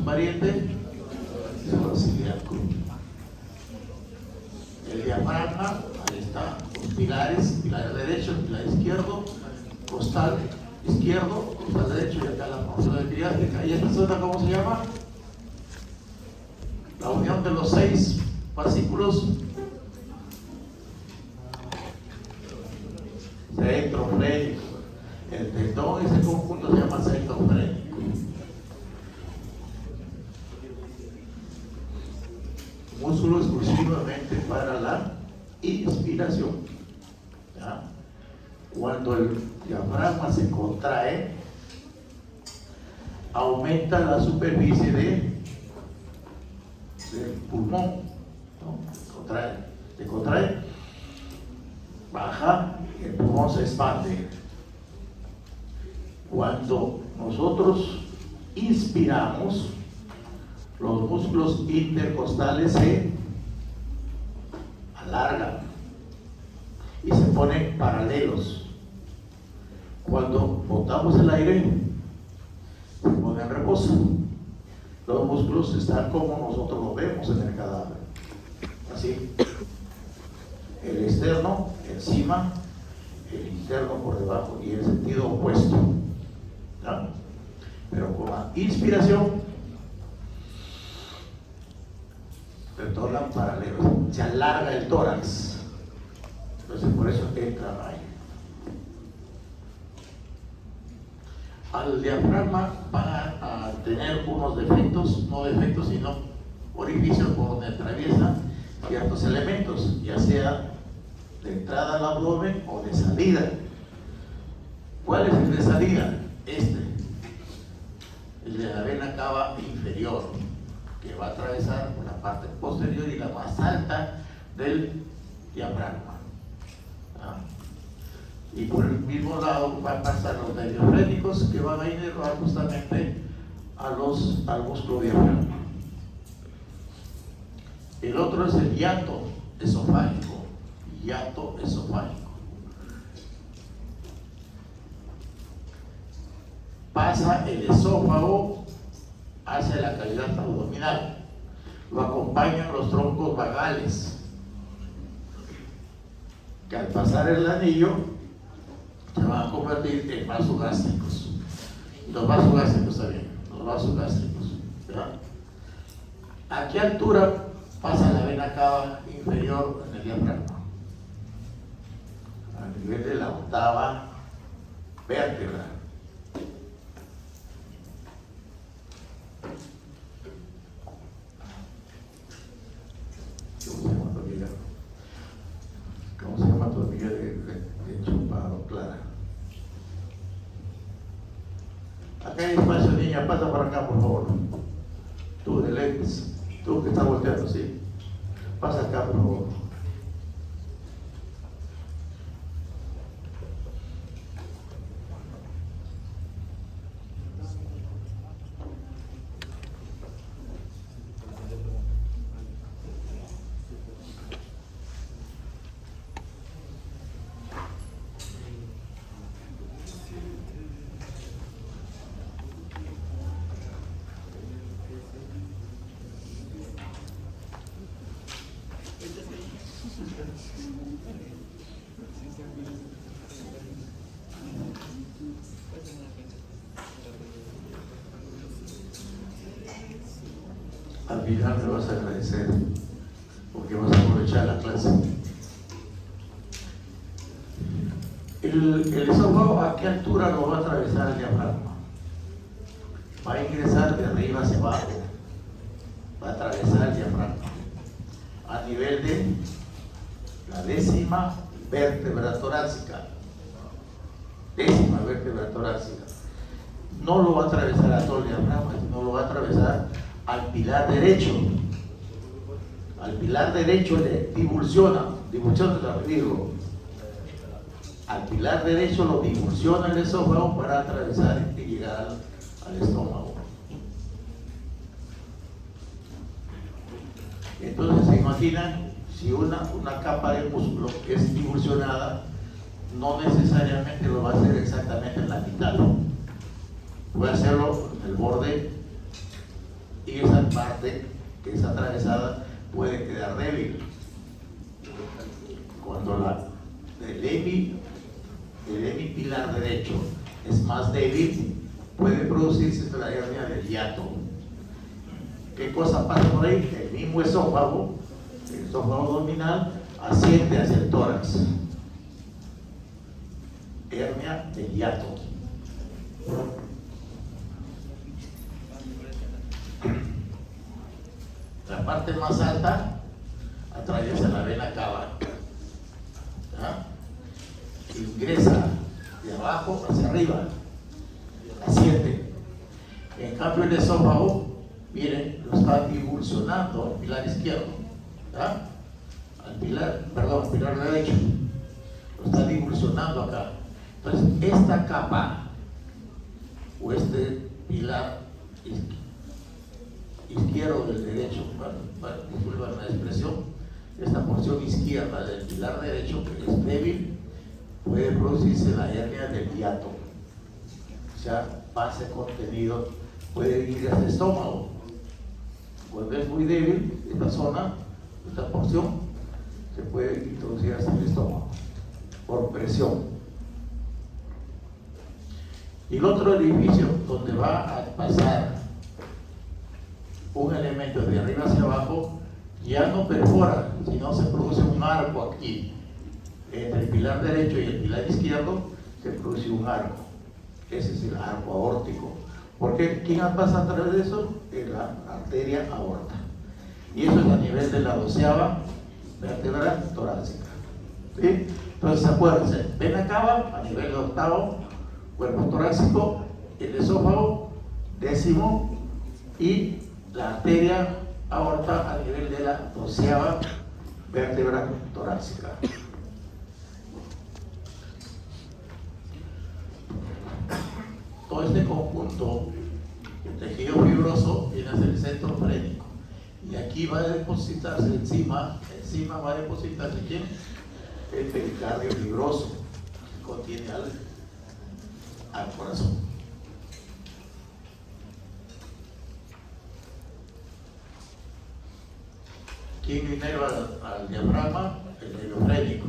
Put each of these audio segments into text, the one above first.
su pariente celíaco. El diafragma, ahí está, los pilares, pilar derecho, pilar izquierdo, costal izquierdo, costal derecho, y acá la porción epigástica. ¿Y esta zona cómo se llama? La unión de los 6 fascículos centrofrénico. El tendón, ese conjunto se llama centrofrénico. Músculo exclusivamente para la inspiración. ¿Ya? Cuando el diafragma se contrae, aumenta la superficie del pulmón, ¿no? Se contrae, baja, y el pulmón se expande. Cuando nosotros inspiramos, los músculos intercostales se alargan y se ponen paralelos. Cuando botamos el aire, se ponen en reposo. Los músculos están como nosotros los vemos en el cadáver. Así. El externo encima, el interno por debajo y el sentido opuesto. ¿Ya? Pero con la inspiración retornan paralelos, se alarga el tórax, entonces por eso entra aire. Al diafragma van a tener unos defectos, no defectos sino orificios por donde atraviesan ciertos elementos, ya sea de entrada al abdomen o de salida. ¿Cuál es el de salida? El de la vena cava inferior, que va a atravesar por la parte posterior y la más alta del diafragma. ¿Ah? Y por el mismo lado van a pasar los nervios frénicos que van a inervar justamente al músculo diafragma. El otro es el hiato esofágico. Hiato esofágico. Pasa el esófago hacia la cavidad abdominal. Lo acompañan los troncos vagales, que al pasar el anillo se van a convertir en vasos gástricos. Los vasos gástricos también, los vasos gástricos. ¿Verdad? ¿A qué altura pasa la vena cava inferior en el diafragma? A nivel de la octava vértebra. ¿Cómo se llama tu amiga de Chupado, Clara? Acá hay espacio, niña, pasa por acá, por favor. Tú de lentes, tú que estás volteando, sí. Pasa acá, por favor. Al final me vas a agradecer porque vas a aprovechar la clase. El esófago, ¿a qué altura lo va a atravesar el diafragma? Va a ingresar de arriba hacia abajo, va a atravesar el diafragma a nivel de la décima vértebra torácica. Décima vértebra torácica. No lo va a atravesar a todo el diafragma, sino lo va a atravesar al pilar derecho. Al pilar derecho le divulsiona el virgo. Al pilar derecho lo divulsiona el esófago para atravesar y llegar al estómago. Entonces se imaginan, si una capa de músculo que es divulsionada, no necesariamente lo va a hacer exactamente en la mitad. Puede hacerlo en el borde parte que es atravesada puede quedar débil. Cuando el hemipilar derecho es más débil, puede producirse la hernia del hiato. ¿Qué cosa pasa por ahí? El mismo esófago, el esófago abdominal, asciende hacia el tórax. Hernia del hiato. La parte más alta atraviesa la vena cava. Ingresa de abajo hacia arriba, asciende. En cambio el esófago, miren, lo está divulsionando al pilar izquierdo, al pilar derecho, lo está divulsionando acá. Entonces esta capa o este pilar izquierdo del derecho, disculpen la expresión, esta porción izquierda del pilar derecho que es débil, puede producirse la hernia del hiato. O sea, pase contenido, puede ir hacia el estómago. Cuando es muy débil, esta zona, esta porción, se puede introducir hacia el estómago por presión. Y el otro orificio donde va a pasar un elemento de arriba hacia abajo, ya no perfora, sino se produce un arco aquí. Entre el pilar derecho y el pilar izquierdo se produce un arco. Ese es el arco aórtico. Porque ¿quién pasa a través de eso? La arteria aorta. Y eso es a nivel de la 12ª vértebra torácica. ¿Sí? Entonces acuérdense, vena cava a nivel del 8º cuerpo torácico, el esófago 10º y la arteria aorta a nivel de la 12ª vértebra torácica. Todo este conjunto, el tejido fibroso, viene hacia el centro frénico. Y aquí va a depositarse encima va a depositarse ¿quién? El pericardio fibroso, que contiene al corazón. ¿Quién inerva al diafragma? El nervio frénico.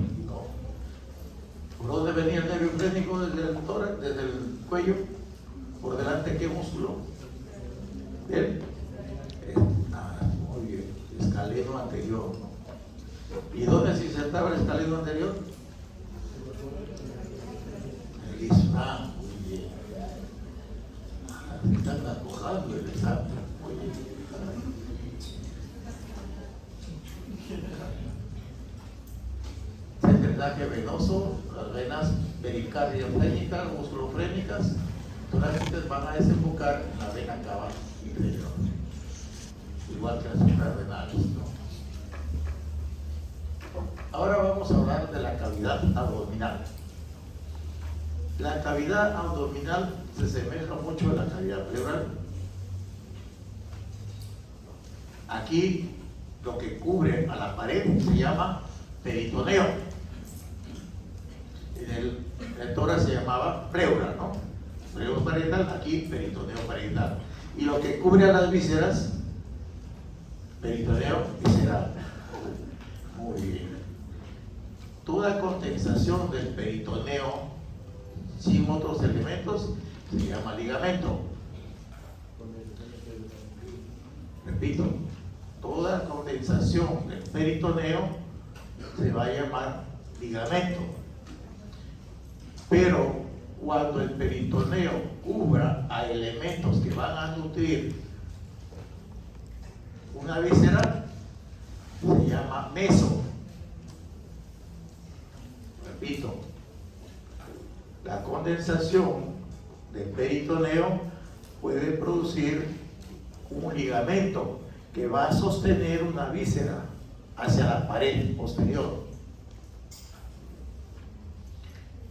¿Por dónde venía el nervio frénico? Desde el tórax, desde el cuello. ¿Por delante qué músculo? Bien. Muy bien. Escaleno anterior. ¿Y dónde se insertaba el escaleno anterior? El isfrán. Muy bien. Se están acordando el examen. Muy bien. El drenaje venoso, las venas pericardiofrénicas, musculofrénicas, torácicas van a desembocar en la vena cava inferior, igual que las suprarrenales, ¿no? Ahora vamos a hablar de la cavidad abdominal. La cavidad abdominal se asemeja mucho a la cavidad pleural. Aquí lo que cubre a la pared se llama peritoneo. En el tórax se llamaba pleura, ¿no? Pleura parietal, aquí peritoneo parietal. Y lo que cubre a las vísceras, peritoneo visceral. Muy bien. Toda condensación del peritoneo sin otros elementos se llama ligamento. Repito, toda condensación del peritoneo se va a llamar ligamento. Pero cuando el peritoneo cubra a elementos que van a nutrir una víscera, se llama meso. Repito, la condensación del peritoneo puede producir un ligamento que va a sostener una víscera hacia la pared posterior.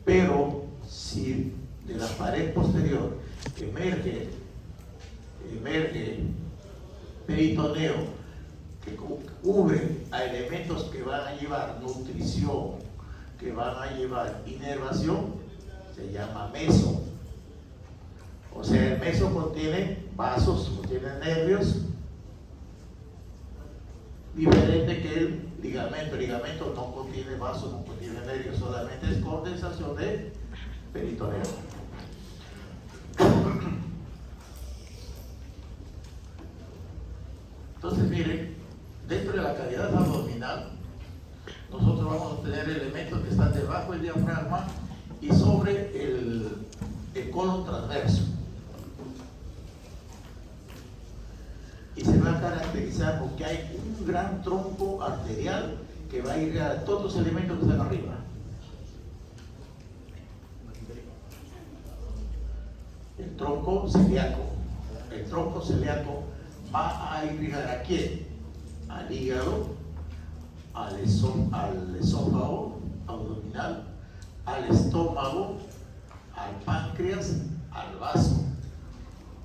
Pero si de la pared posterior emerge peritoneo que cubre a elementos que van a llevar nutrición, que van a llevar inervación, se llama meso. O sea, el meso contiene vasos, contiene nervios diferente que el ligamento. El ligamento no contiene vaso, no contiene nervio, solamente es condensación de peritoneo. Entonces, miren, dentro de la cavidad abdominal, nosotros vamos a tener elementos que están debajo del diafragma y sobre el colon transverso. Y se va a caracterizar porque hay un gran tronco arterial que va a ir a todos los elementos que están arriba. El tronco celíaco. El tronco celíaco va a irrigar a quién? Al hígado, al esófago abdominal, al estómago, al páncreas, al vaso,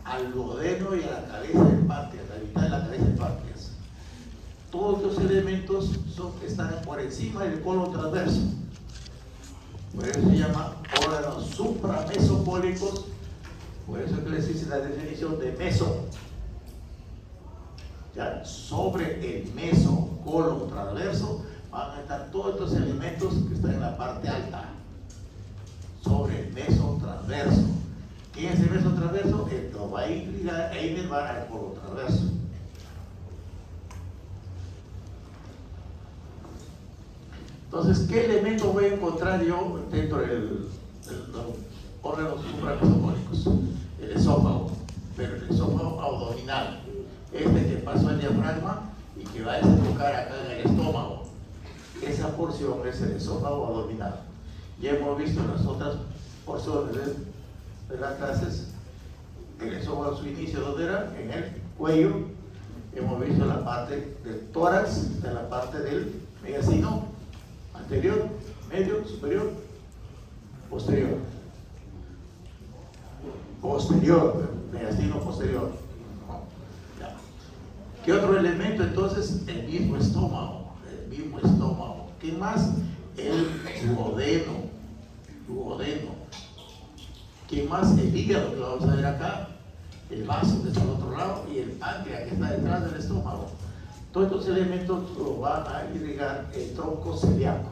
al duodeno y a la cabeza del páncreas, la mitad de la cabeza del páncreas. Todos los elementos están por encima del colon transverso. Por eso se llama órganos supramesocólicos. Por eso que les hice la definición de meso. Ya, sobre el mesocolon transverso van a estar todos estos elementos que están en la parte alta. Sobre el meso transverso. ¿Quién es el meso transverso? El que va a irrigar al colon transverso. Entonces, ¿qué elemento voy a encontrar yo dentro de los órganos supramesocólicos? El esófago, pero el esófago abdominal, que pasó el diafragma y que va a desembocar acá en el estómago. Esa porción es el esófago abdominal. Ya hemos visto en las otras porciones de las clases el esófago, su inicio, ¿dónde era? En el cuello. Hemos visto la parte del tórax, de la parte del mediastino anterior, medio, superior, posterior. Posterior, mediastino posterior. Ya. ¿Qué otro elemento? Entonces, el mismo estómago. El mismo estómago. ¿Qué más? El duodeno. ¿Qué más? El hígado, que vamos a ver acá. El vaso que está al otro lado y el páncreas que está detrás del estómago. Todos estos elementos lo van a irrigar el tronco celíaco.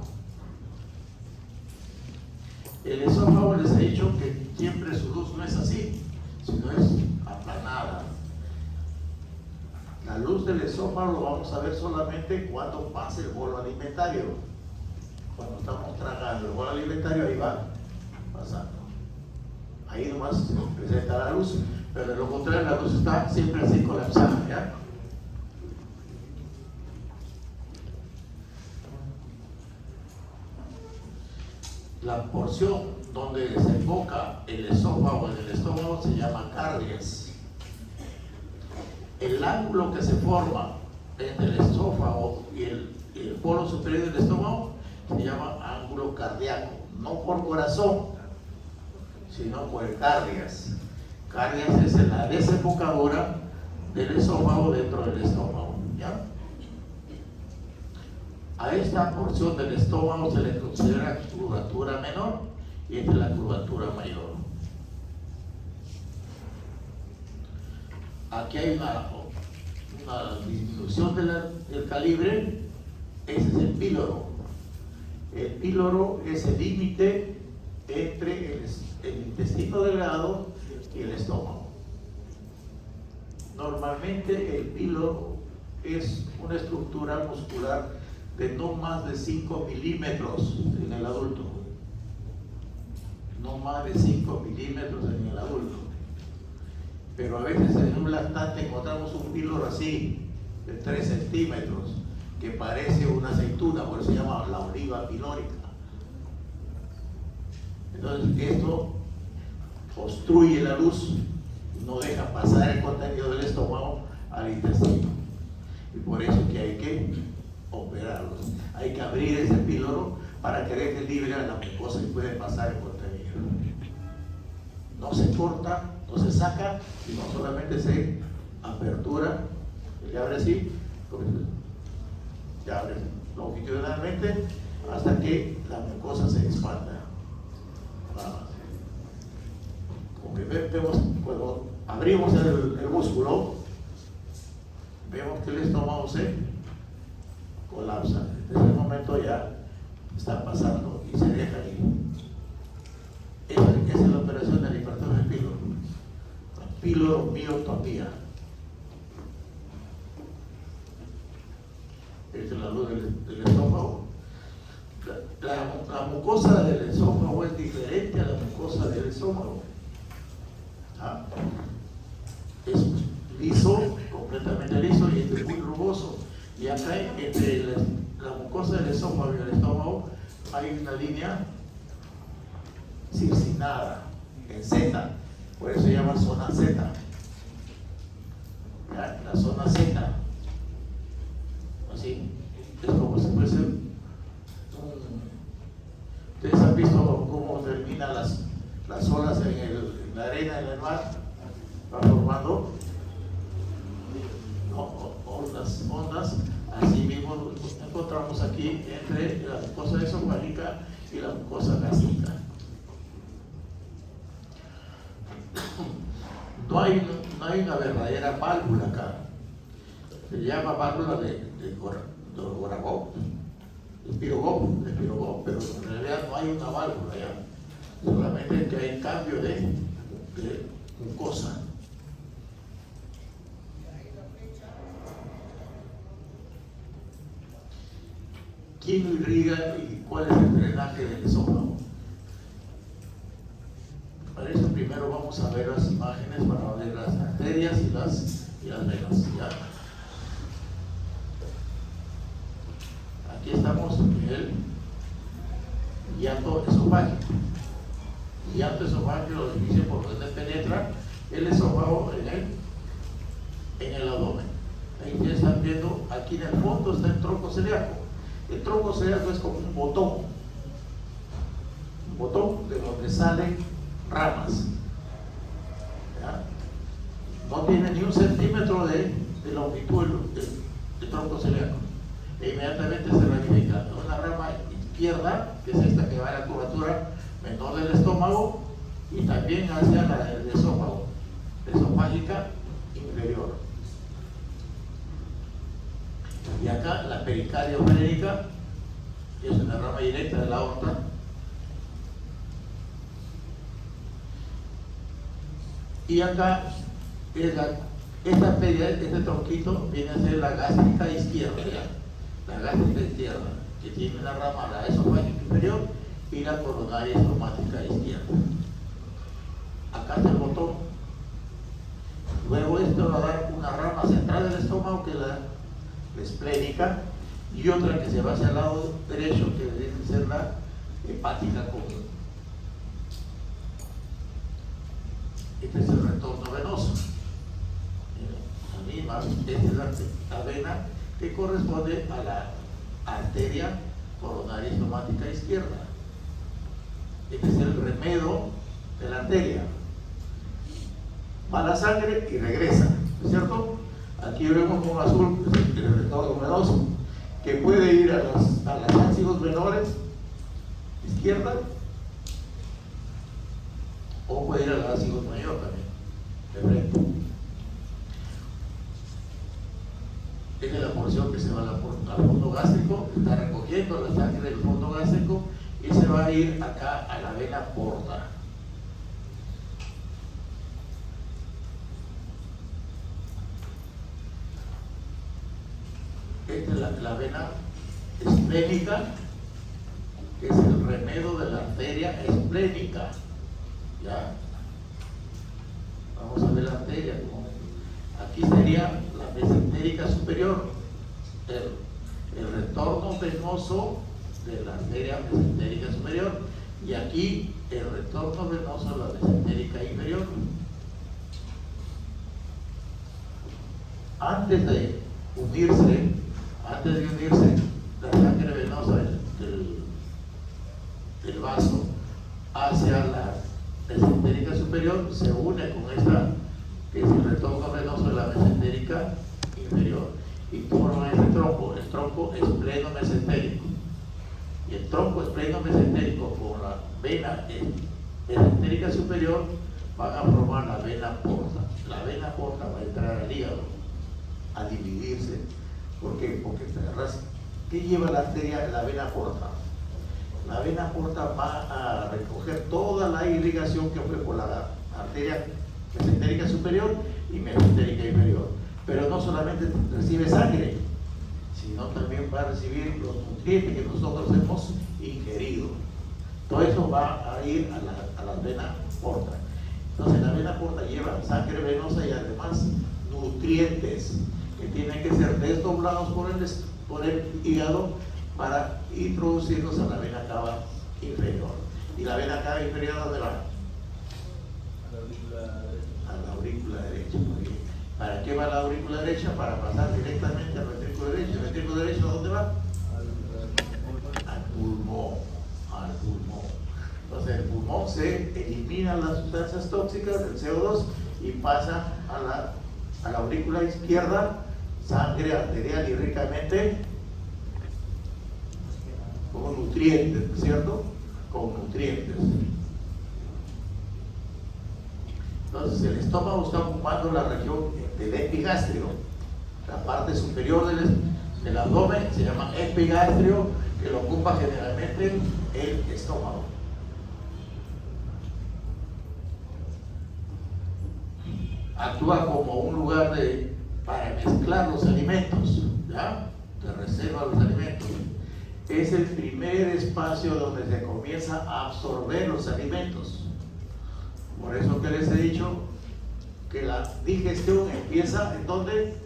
El esófago, les he dicho que siempre su luz no es así, sino es aplanada. La luz del esófago lo vamos a ver solamente cuando pase el bolo alimentario. Cuando estamos tragando el bolo alimentario, ahí va pasando. Ahí nomás se presenta la luz, pero de lo contrario la luz está siempre así colapsada, ¿ya? La porción donde desemboca el esófago en el estómago se llama cardias. El ángulo que se forma entre el esófago y el polo superior del estómago se llama ángulo cardíaco, no por corazón, sino por el cardias. Cardias es la desembocadura del esófago dentro del estómago, ¿ya? A esta porción del estómago se le considera curvatura menor y esta es la curvatura mayor. Aquí hay una disminución del calibre, ese es el píloro. El píloro es el límite entre el intestino delgado y el estómago. Normalmente el píloro es una estructura muscular de no más de 5 milímetros en el adulto. No más de 5 milímetros en el adulto. Pero a veces en un lactante encontramos un píloro así, de 3 centímetros, que parece una aceituna, por eso se llama la oliva pilórica. Entonces esto obstruye la luz, no deja pasar el contenido del estómago al intestino. Y por eso que hay que operarlos. Hay que abrir ese píloro para que deje libre a la mucosa y puede pasar el contenido. No se corta, no se saca, sino solamente se apertura, se abre así, se abre longitudinalmente hasta que la mucosa se expanda. Como que vemos, cuando abrimos el músculo, vemos que el estómago se colapsa. En ese momento ya está pasando y se deja ir. Esa es la operación de la hipertrofia del píloro. Piloromiotomía. Esta es la luz del estómago. La mucosa del esófago es diferente a la mucosa del estómago. Es liso, completamente liso, y es muy rugoso. Y acá entre la mucosa del esófago y el estómago hay una línea circinada en Z, por eso se llama zona Z. ¿Ya? La zona Z, así es como si fuese ustedes han visto cómo terminan las olas en la arena, en el mar, va formando ondas. Así mismo encontramos aquí entre la mucosa esofágica y la mucosa gástrica. No hay una verdadera válvula acá. Se llama válvula de Goragov, de Pirogov, pero en realidad no hay una válvula ya. Solamente que hay cambio de mucosa. ¿Quién lo irriga y cuál es el drenaje del esófago? Para eso primero vamos a ver las imágenes para ver las arterias y las venas. ¿Ya? Aquí estamos en el hiato esofágico. El hiato esofágico lo divide por donde penetra el esófago en el abdomen. Ahí ustedes están viendo, aquí en el fondo está el tronco celíaco. El tronco celíaco es como un botón de donde salen ramas. ¿Ya? No tiene ni 1 centímetro de longitud del tronco celíaco. E inmediatamente se ramifica una rama izquierda, que es esta que va a la curvatura menor del estómago, y también hacia el esófago, esofágica inferior. Y acá la pericardia ofrénica, que es una rama directa de la aorta. Y acá este tronquito viene a ser la gástrica izquierda, ¿ya? La gástrica izquierda, que tiene una rama, la esofágica inferior y la coronaria estromática izquierda. Acá está el botón. Luego esto va a dar una rama central del estómago, que es la esplénica, y otra que se va hacia el lado derecho, que debe ser la hepática común. Este es el retorno venoso. La misma, esta es la vena que corresponde a la arteria coronaria estromática izquierda. Este es el remedo de la arteria. Va la sangre y regresa, ¿no es cierto? Aquí vemos con azul el retorno venoso, que puede ir a las ácidos menores izquierda, o puede ir a la ácidos mayor también, de frente. Esta es la porción que se va al fondo gástrico, está recogiendo la sangre del fondo gástrico y se va a ir acá a la vena porta. Esta es la vena esplénica, que es el remedo de la arteria esplénica. ¿Ya? Vamos a ver la arteria. Aquí sería la mesentérica superior, el retorno venoso de la arteria mesentérica superior, y aquí el retorno venoso de la mesentérica inferior. Antes de unirse la sangre venosa del vaso hacia la mesentérica superior, se une con esta, que es el retorno venoso de la mesentérica inferior, y forma este tronco, el tronco espleno-mesentérico. Y el tronco espleno-mesentérico con la vena mesentérica superior van a formar la vena porta. La vena porta va a entrar al hígado a dividirse. ¿Por qué? Porque ¿Qué lleva la arteria? La vena porta. La vena porta va a recoger toda la irrigación que fue por la arteria mesentérica superior y mesentérica inferior. Pero no solamente recibe sangre, sino también va a recibir los nutrientes que nosotros hemos ingerido. Todo eso va a ir a la vena porta. Entonces la vena porta lleva sangre venosa y además nutrientes que tienen que ser desdoblados por el hígado para introducirlos a la vena cava inferior. ¿Y la vena cava inferior a dónde va? A la aurícula derecha. ¿Para qué va la aurícula derecha? Para pasar directamente al ventrículo derecho. ¿El ventrículo derecho a dónde va? Al pulmón. Al pulmón. Entonces el pulmón se elimina las sustancias tóxicas del CO2 y pasa a la aurícula izquierda sangre arterial y ricamente con nutrientes, ¿no es cierto? Con nutrientes. Entonces el estómago está ocupando la región del epigastrio, la parte superior del abdomen se llama epigastrio, que lo ocupa generalmente el estómago. Actúa como un lugar para mezclar los alimentos, ¿ya? Te reserva los alimentos. Es el primer espacio donde se comienza a absorber los alimentos. Por eso que les he dicho que la digestión empieza ¿en dónde?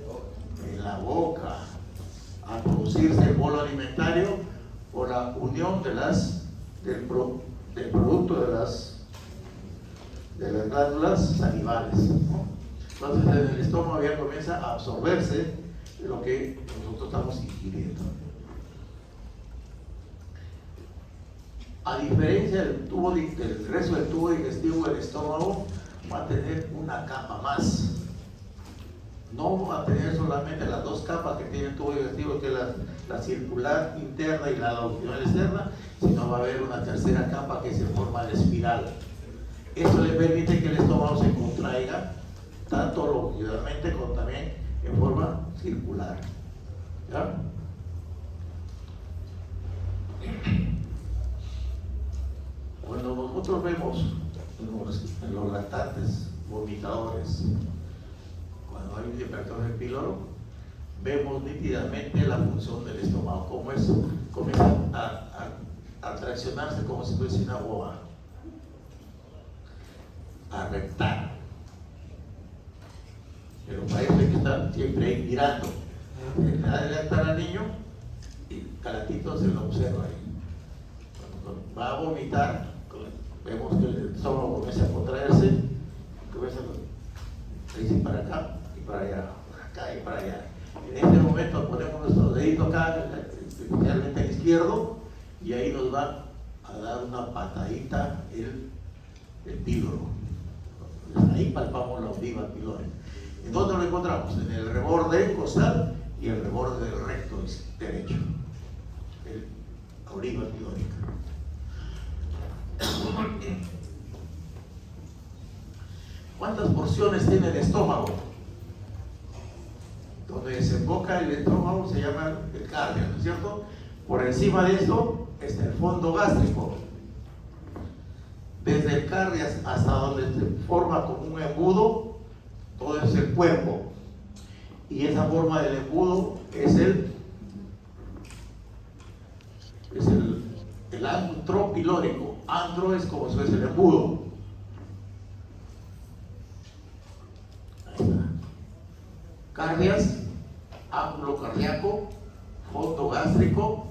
En la boca, a producirse el bolo alimentario por la unión del producto de las glándulas salivales, ¿no? Entonces en el estómago ya comienza a absorberse lo que nosotros estamos ingiriendo. A diferencia del resto del tubo digestivo, el estómago va a tener una capa más. No va a tener solamente las dos capas que tiene el tubo digestivo, que es la circular interna y la longitudinal externa, sino va a haber una tercera capa que se forma en espiral. Esto le permite que el estómago se contraiga tanto longitudinalmente como también en forma circular. ¿Ya? Cuando nosotros vemos en los lactantes vomitadores, cuando hay un hipertrofia píloro, vemos nítidamente la función del estómago, cómo es, comienza a traccionarse como si fuese una boa, a rectar. Pero para eso hay que estar siempre ahí mirando. Se da de lactar al niño y calatito se lo observa ahí. Cuando va a vomitar, vemos que el estómago comienza a contraerse, comienza a ir para acá y para allá, acá y para allá. En este momento ponemos nuestro dedito acá, especialmente el izquierdo, y ahí nos va a dar una patadita el píloro. Ahí palpamos la obliva pílora. ¿En dónde lo encontramos? En el reborde costal y el reborde del recto derecho, el obliva pílorica. ¿Cuántas porciones tiene el estómago? Donde desemboca el estómago se llama el cardia, ¿no es cierto? Por encima de esto está el fondo gástrico. Desde el cardia hasta donde se forma como un embudo, todo es el cuerpo. Y esa forma del embudo es el antro pilórico. Antro es como si fuese el embudo. Ahí está. Cardias, ángulo cardíaco, fondo gástrico,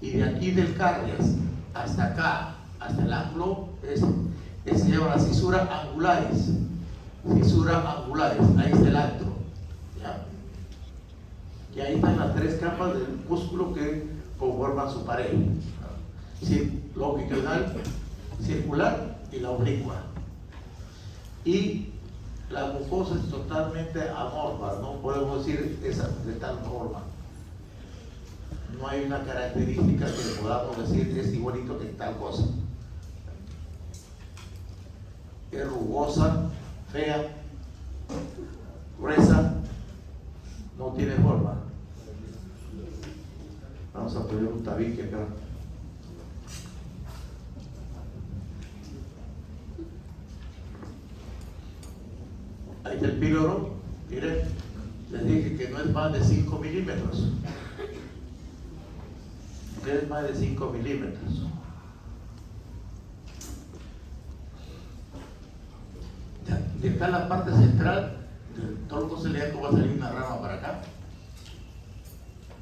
y de aquí del cardias hasta acá, hasta el ángulo, se llama la cisura angularis. Cisura angularis, ahí está el antro. ¿Ya? Y ahí están las tres capas del músculo que conforman su pared. Longitudinal, circular y la oblicua. Y la mucosa es totalmente amorfa, no podemos decir esa de tal forma. No hay una característica que podamos decir es igualito que tal cosa. Es rugosa, fea, gruesa, no tiene forma. Vamos a poner un tabique acá. Ahí está el píloro. Miren, les dije que no es más de 5 milímetros. Que es más de 5 milímetros. De acá la parte central del tronco celíaco va a salir una rama para acá,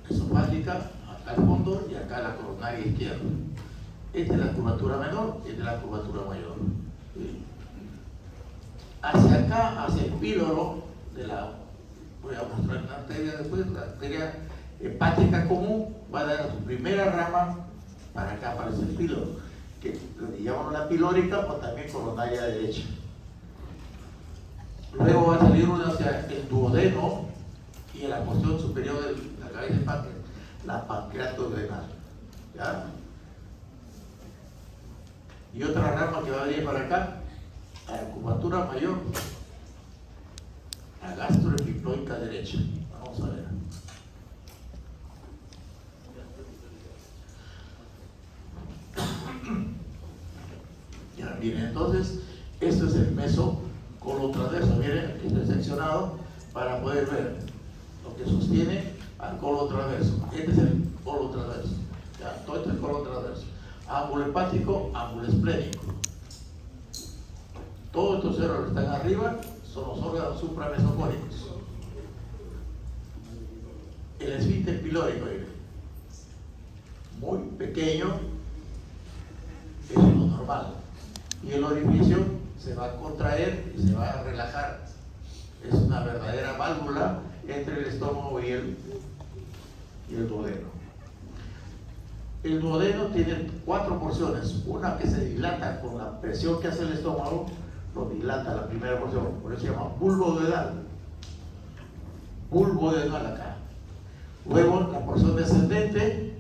esofágica, acá al fondo y acá la coronaria izquierda. Esta es la curvatura menor y esta es la curvatura mayor. ¿Sí? Hacia acá, hacia el píloro de la, voy a mostrar una arteria después, la arteria hepática común va a dar su primera rama para acá, para ese píloro, que le llamamos la pilórica o también coronaria derecha. Luego va a salir una hacia el duodeno y en la porción superior de la cabeza del páncreas, la pancreatodenal. ¿Ya? Y otra rama que va a venir para acá, a la curvatura mayor, la gastroepiploica derecha. Vamos a ver. Ya, miren, entonces, esto es el mesocolo transverso. Miren, aquí está seccionado para poder ver lo que sostiene al colo transverso. Este es el colo transverso. Ya, todo esto es el colo transverso. Ángulo hepático, ángulo esplénico. Todos estos órganos que están arriba son los órganos supramesocólicos. El esfínter pilórico, muy pequeño, es lo normal. Y el orificio se va a contraer y se va a relajar. Es una verdadera válvula entre el estómago y el duodeno. El duodeno tiene 4 porciones. Una que se dilata con la presión que hace el estómago, lo dilata la primera porción, por eso se llama bulbo duodenal. Bulbo duodenal acá. Luego la porción descendente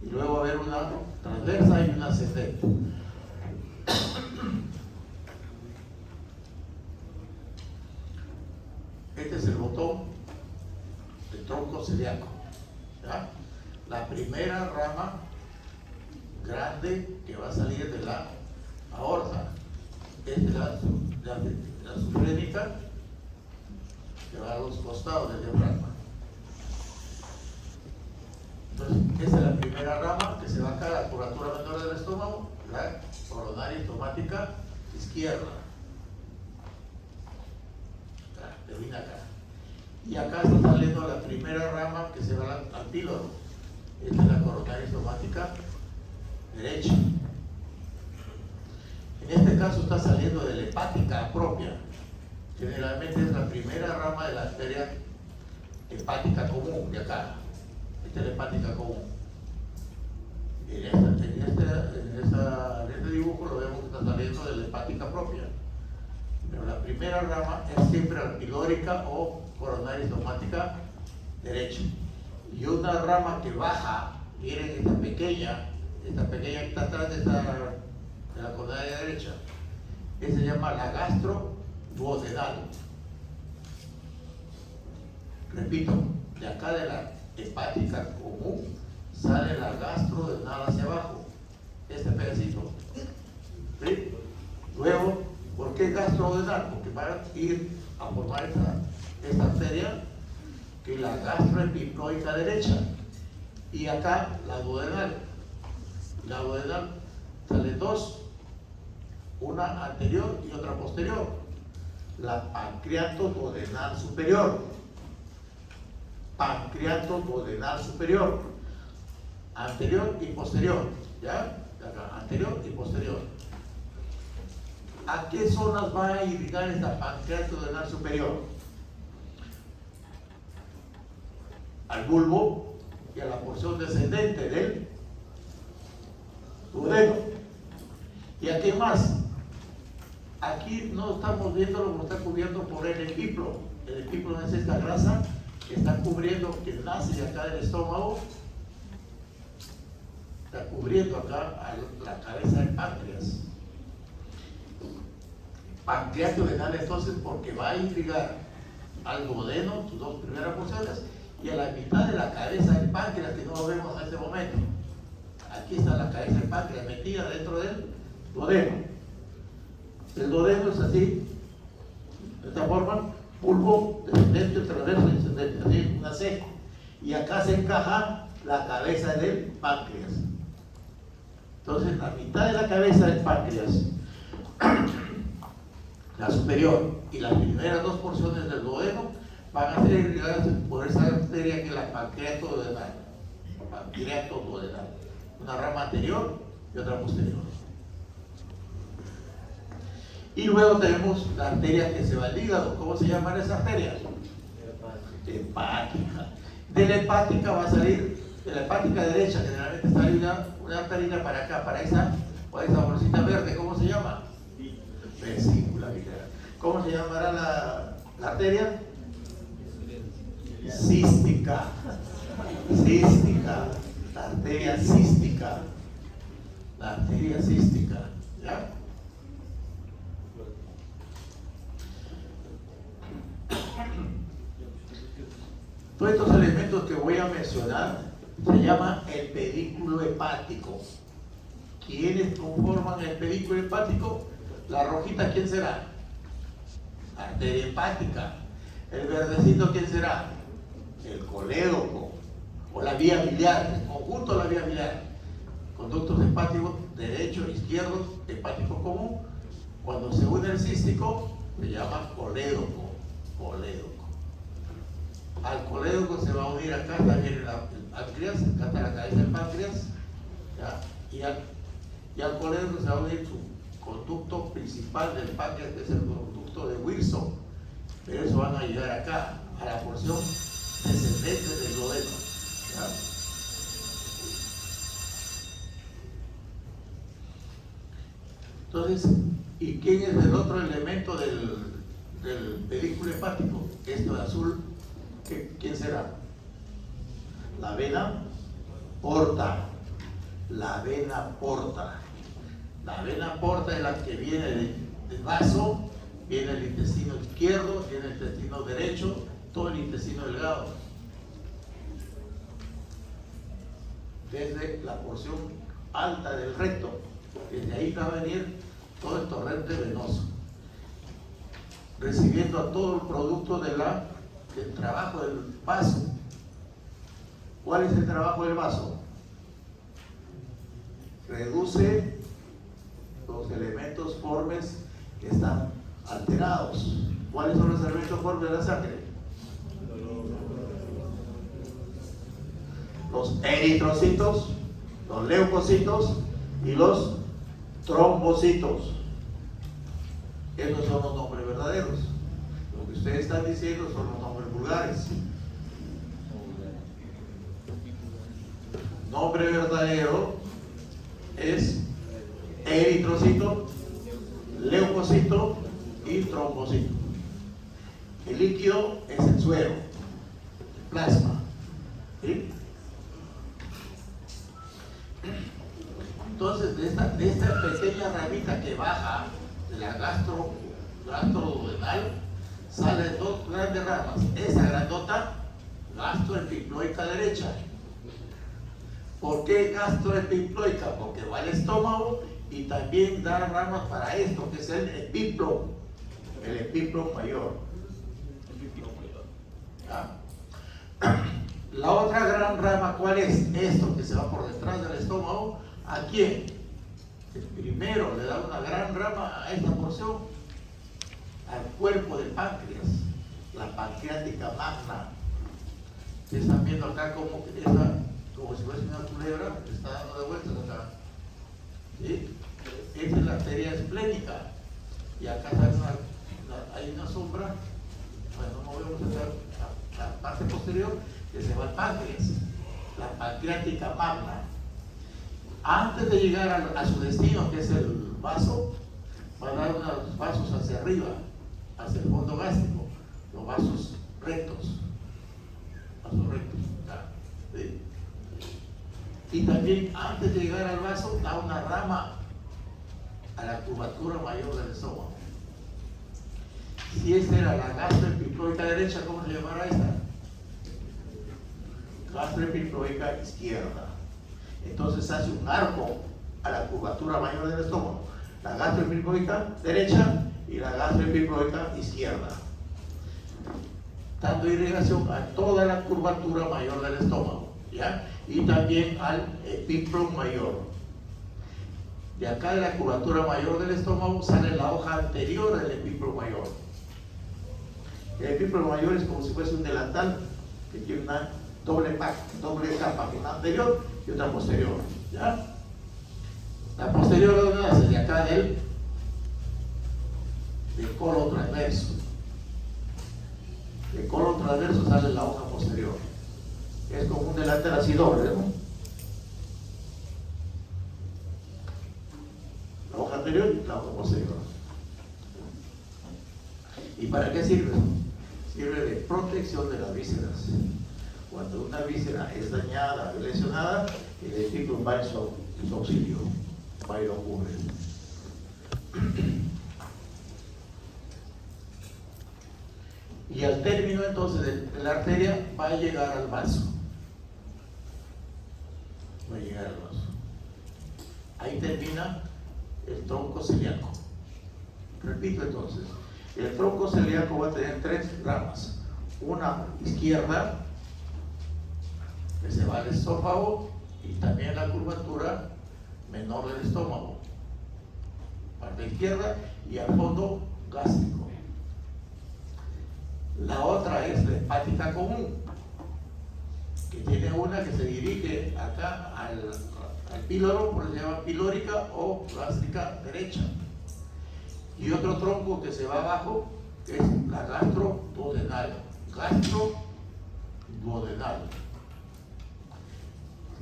y luego va a haber una transversa y una ascendente. Este es el botón del tronco celíaco. ¿Ya? La primera rama grande que va a salir de la aorta es la sufrénica, que va a los costados del diafragma. Entonces, esta es la primera rama que se va acá a la curvatura menor del estómago, la coronaria estomática izquierda. Termina acá. Y acá está saliendo la primera rama que se va al píloro. Esta es la coronaria estomática derecha. En este caso está saliendo de la hepática propia. Generalmente es la primera rama de la arteria hepática común de acá. Esta es la hepática común. En este dibujo lo vemos que está saliendo de la hepática propia. Pero la primera rama es siempre la pilórica o coronaria estomática derecha. Y una rama que baja, miren esta pequeña que está atrás de la coronaria derecha, esa se llama la gastroduodenal. Repito, de acá de la hepática común sale la gastroduodenal hacia abajo, este pedacito. ¿Sí? Luego, ¿por qué gastroduodenal? Porque va a ir a formar esta arteria que es la gastroepiploica derecha. Y acá la duodenal. La duodenal sale 2, una anterior y otra posterior. La pancreatoduodenal superior. Pancreatoduodenal superior. Anterior y posterior. ¿Ya? Acá, anterior y posterior. ¿A qué zonas va a irrigar esta pancreatoduodenal superior? Al bulbo y a la porción descendente del duodeno. ¿Y a qué más? Aquí no estamos viendo lo que está cubierto por el epiplo. El epiplo es esta grasa que está cubriendo, que nace de acá del estómago, está cubriendo acá a la cabeza del páncreas. Pancreatoduodenal entonces porque va a irrigar al duodeno, sus 2 primeras porciones, y a la mitad de la cabeza del páncreas, que no lo vemos en este momento. Aquí está la cabeza del páncreas metida dentro del duodeno. El duodeno es así, de esta forma, bulbo, descendente, transverso y descendente, así, una C. Y acá se encaja la cabeza del páncreas. Entonces, la mitad de la cabeza del páncreas, la superior y las primeras dos porciones del duodeno, van a ser irrigadas por esa arteria que es la pancreato duodenal. Pancreato duodenal. Una rama anterior y otra posterior. Y luego tenemos la arteria que se va al hígado. ¿Cómo se llaman esas arterias? Hepática. De la hepática va a salir, de la hepática derecha, generalmente sale una arteria para acá, para esa bolsita verde. ¿Cómo se llama? Vesícula biliar. ¿Cómo se llamará la arteria? Cística. Cística. La arteria cística. La arteria cística. ¿Ya? Todos estos elementos que voy a mencionar se llama el pedículo hepático. ¿Quiénes conforman el pedículo hepático? La rojita, ¿quién será? Arteria hepática. El verdecito, ¿quién será? El colédoco o la vía biliar, el conjunto de la vía biliar. Conductos hepáticos, derecho, izquierdo, hepático común. Cuando se une el cístico, se llama colédoco. Colédoco. Al colédoco se va a unir acá también el páncreas, acá está la cabeza del páncreas, ¿ya? Y al colédoco se va a unir su conducto principal del páncreas, que es el conducto de Wilson. Pero eso van a llegar acá, a la porción descendente del duodeno, ¿ya? Entonces, ¿y quién es el otro elemento del pedículo hepático? Esto de azul, ¿quién será? La vena porta. La vena porta. La vena porta es la que viene del vaso, viene el intestino izquierdo, viene el intestino derecho, todo el intestino delgado. Desde la porción alta del recto, desde ahí va a venir todo el torrente venoso, recibiendo a todo el producto del trabajo del vaso. ¿Cuál es el trabajo del vaso? Reduce los elementos formes que están alterados. ¿Cuáles son los elementos formes de la sangre? Los eritrocitos, los leucocitos y los trombocitos. Esos son los nombres verdaderos. Lo que ustedes están diciendo son los nombres vulgares. Nombre verdadero es eritrocito, leucocito y trombocito. El líquido es el suero, el plasma. ¿Sí? Entonces, de esta pequeña ramita que baja de la gastroduodenal, salen dos grandes ramas. Esa grandota, gastroepiploica derecha. ¿Por qué gastroepiploica? Porque va al estómago y también da ramas para esto, que es el epiplo mayor. ¿Ya? La otra gran rama, ¿cuál es? Esto que se va por detrás del estómago. ¿A quién? El primero le da una gran rama a esta porción, al cuerpo del páncreas, la pancreática magna. Ustedes están viendo acá como si fuese una culebra, está dando de vueltas acá. ¿Sí? Esta es la arteria esplénica. Y acá hay una sombra, bueno, no vemos acá la parte posterior, que se va al páncreas, la pancreática magna. Antes de llegar a su destino, que es el vaso, va a dar unos vasos hacia arriba, hacia el fondo gástrico, los vasos rectos. ¿Sí? Y también antes de llegar al vaso, da una rama a la curvatura mayor del estómago. Si esta era la gastroepiploica derecha, ¿cómo se llamará esta? gastroepiploica izquierda. Entonces hace un arco a la curvatura mayor del estómago, la gastroepiploica derecha y la gastroepiploica izquierda, dando irrigación a toda la curvatura mayor del estómago, ¿ya? Y también al epíplon mayor. De acá de la curvatura mayor del estómago sale la hoja anterior del epíplon mayor. El epíplon mayor es como si fuese un delantal que tiene una doble capa, una anterior y otra posterior, ¿ya? La posterior de una es de acá del colon transverso. Del colon transverso sale la hoja posterior. Es como un delantal así doble, ¿no? La hoja anterior y la hoja posterior. ¿Y para qué sirve? Sirve de protección de las vísceras. Cuando una víscera es dañada o lesionada, el epíplon va en su auxilio, va y lo cubre. Y al término entonces de la arteria va a llegar al vaso. Va a llegar al vaso. Ahí termina el tronco celíaco. Repito entonces, el tronco celíaco va a tener tres ramas. Una izquierda, que se va al esófago y también la curvatura menor del estómago. Parte izquierda y al fondo gástrico. La otra es la hepática común, que tiene una que se dirige acá al píloro, por eso se llama pilórica o gástrica derecha. Y otro tronco que se va abajo, que es la gastroduodenal. Gastroduodenal.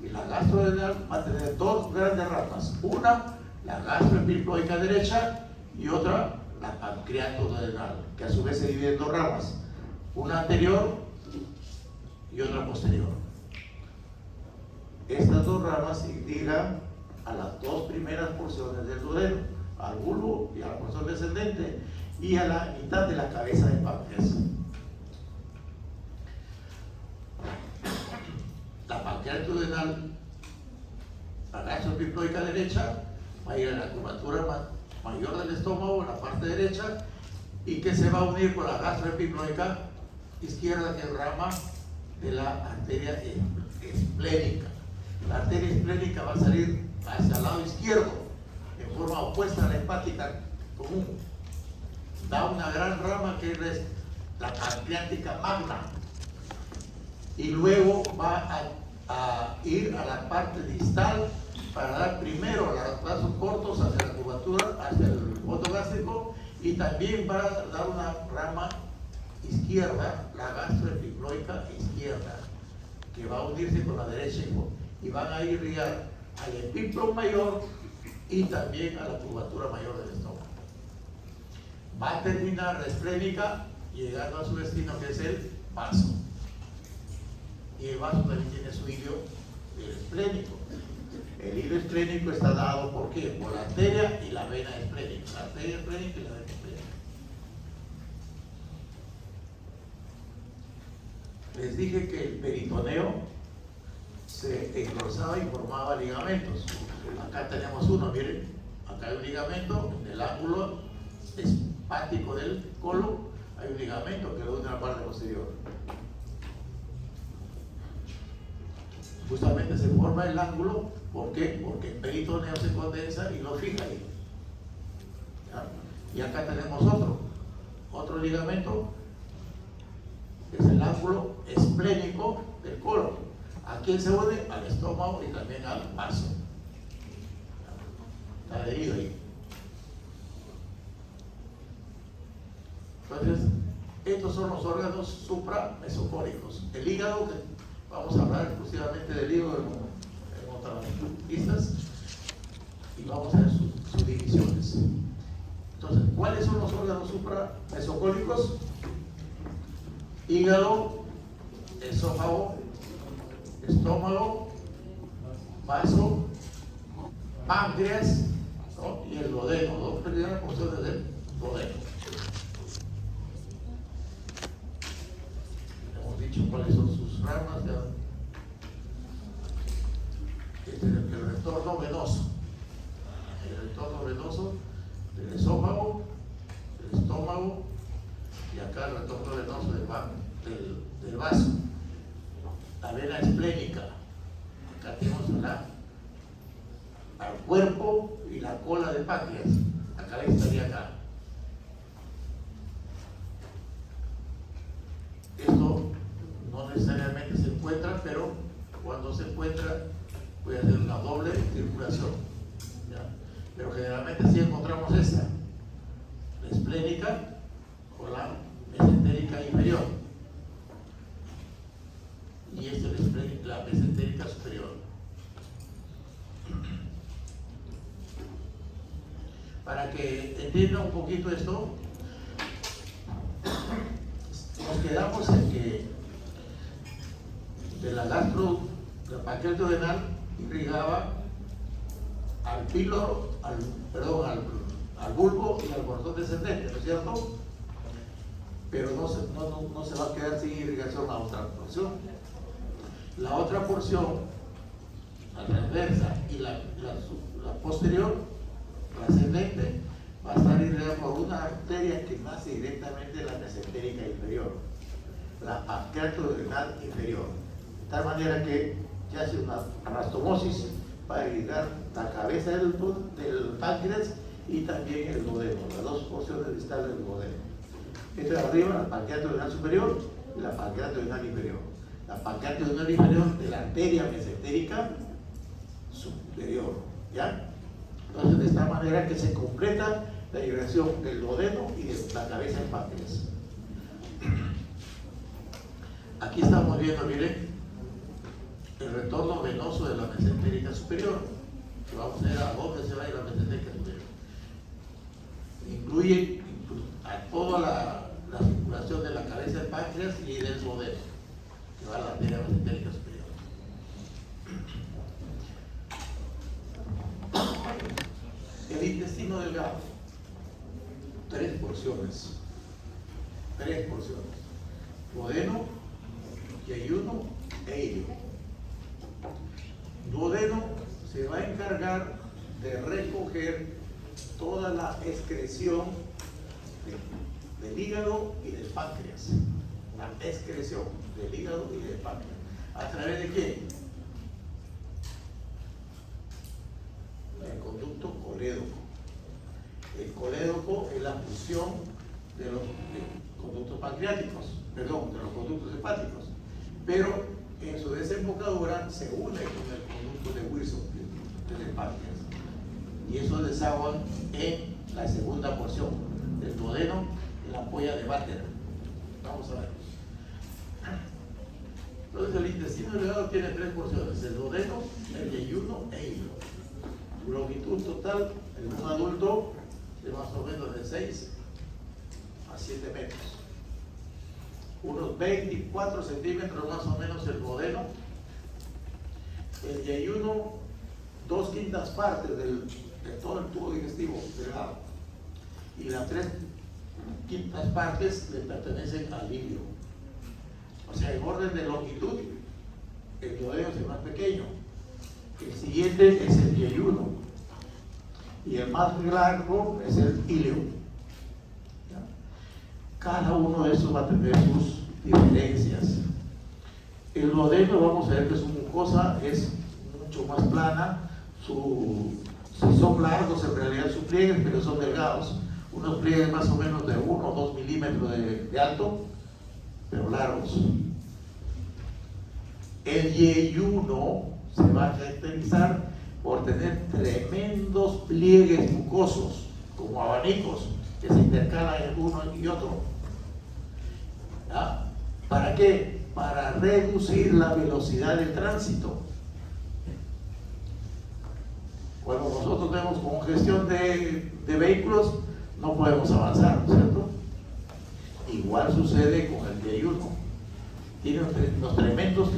Y la gastroduodenal va a tener dos grandes ramas. Una, la gastroepiploica derecha, y otra, la pancreatoduodenal, que a su vez se divide en dos ramas. Una anterior y otra posterior. Estas dos ramas irrigan a las dos primeras porciones del duodeno, al bulbo y a la porción descendente, y a la mitad de la cabeza del páncreas. La pancreatoduodenal, la gastroepiploica derecha, va a ir a la curvatura mayor del estómago, en la parte derecha, y que se va a unir con la gastroepiploica izquierda, que es rama de la arteria esplénica. La arteria esplénica va a salir hacia el lado izquierdo, en forma opuesta a la hepática común. Da una gran rama que es la pancreática magna, y luego va a ir a la parte distal para dar primero los brazos cortos hacia la curvatura, hacia el fondo gástrico, y también va a dar una rama izquierda, la gastroepiploica izquierda, que va a unirse con la derecha y van a irrigar al epíplon mayor y también a la curvatura mayor del estómago. Va a terminar la esplénica llegando a su destino, que es el vaso. Y el vaso también tiene su hilo esplénico. El hilo esplénico está dado ¿por qué? Por la arteria y la vena esplénica. La arteria esplénica y la vena esplénica. Les dije que el peritoneo se engrosaba y formaba ligamentos. Acá tenemos uno, miren, acá hay un ligamento en el ángulo espático del colon, hay un ligamento que lo une a la parte posterior. Justamente se forma el ángulo, ¿por qué? Porque el peritoneo se condensa y lo fija ahí. ¿Ya? Y acá tenemos otro ligamento, que es el ángulo esplénico del colon. ¿A quién se une? Al estómago y también al vaso. Está adherido ahí. Entonces, estos son los órganos supramesocólicos. El hígado, que vamos a hablar exclusivamente del hígado en otras listas, y vamos a ver sus divisiones. Entonces, ¿cuáles son los órganos supramesocólicos? Hígado, esófago, estómago, vaso, páncreas, ¿no? Y el duodeno, dos primeras porciones del duodeno. Hemos dicho cuáles son sus ramas, ya Este es el retorno venoso. El retorno venoso del esófago, del estómago, y acá el retorno venoso del vaso. La vena esplénica. Acá tenemos al cuerpo y la cola del páncreas. Acá estaría acá. Esto no necesariamente se encuentra, pero cuando se encuentra puede hacer una doble circulación, ¿ya? Pero generalmente sí encontramos esta, la esplénica o la mesentérica inferior, y esta es la mesentérica superior. Para que entienda un poquito esto, nos quedamos en que de la pancreas duodenal irrigaba al píloro, al bulbo y al cordón descendente, ¿no es cierto? Pero no se va a quedar sin irrigación la otra porción. La otra porción, la transversa y la posterior, la ascendente, va a estar irrigada por una arteria que nace directamente de la mesentérica inferior, la pancreas duodenal inferior. De tal manera que ya hace una anastomosis para irrigar la cabeza del páncreas y también el duodeno, las dos porciones distales del duodeno. Esto de arriba, la pancreas duodenal superior y la pancreas duodenal inferior. La pancreas duodenal inferior de la arteria mesentérica superior, ¿ya? Entonces, de esta manera que se completa la irrigación del duodeno y de la cabeza del páncreas. Aquí estamos viendo, miren, el retorno venoso de la mesentérica superior, que vamos a ver a dónde se va a ir la mesentérica superior. Incluye a toda la circulación de la cabeza del páncreas y del duodeno, que va a la arteria mesentérica superior. El intestino delgado, tres porciones, duodeno, yeyuno e ilio. Duodeno se va a encargar de recoger toda la excreción del hígado y del páncreas. La excreción del hígado y del páncreas. ¿A través de qué? El conducto colédoco. El colédoco es la fusión de los conductos pancreáticos, de los conductos hepáticos. Pero en su desembocadura se une con el conducto de Wilson del páncreas. Y eso desagua en la segunda porción del duodeno, en la ampolla de Vater. Vamos a ver. Entonces el intestino delgado tiene tres porciones: el duodeno, el yeyuno e ilio. Su longitud total en un adulto de más o menos de 6 a 7 metros. Unos 24 centímetros más o menos el duodeno. El yeyuno, 2/5 partes de todo el tubo digestivo delgado. Y las 3/5 partes le pertenecen al ilio. O sea, en orden de longitud, el duodeno es el más pequeño. El siguiente es el yeyuno. Y el más largo es el ilio. ¿Ya? Cada uno de esos va a tener sus diferencias. El duodeno, vamos a ver que su mucosa es mucho más plana. Si son largos, en realidad sus pliegues, pero son delgados. Unos pliegues más o menos de 1 o 2 milímetros de alto, pero largos. El yeyuno se va a caracterizar por tener tremendos pliegues mucosos, como abanicos, que se intercalan en uno y otro. ¿Ya? ¿Para qué? Para reducir la velocidad del tránsito. Cuando nosotros tenemos congestión de vehículos, no podemos avanzar, ¿no es cierto? Igual sucede con el yeyuno. Tiene los tremendos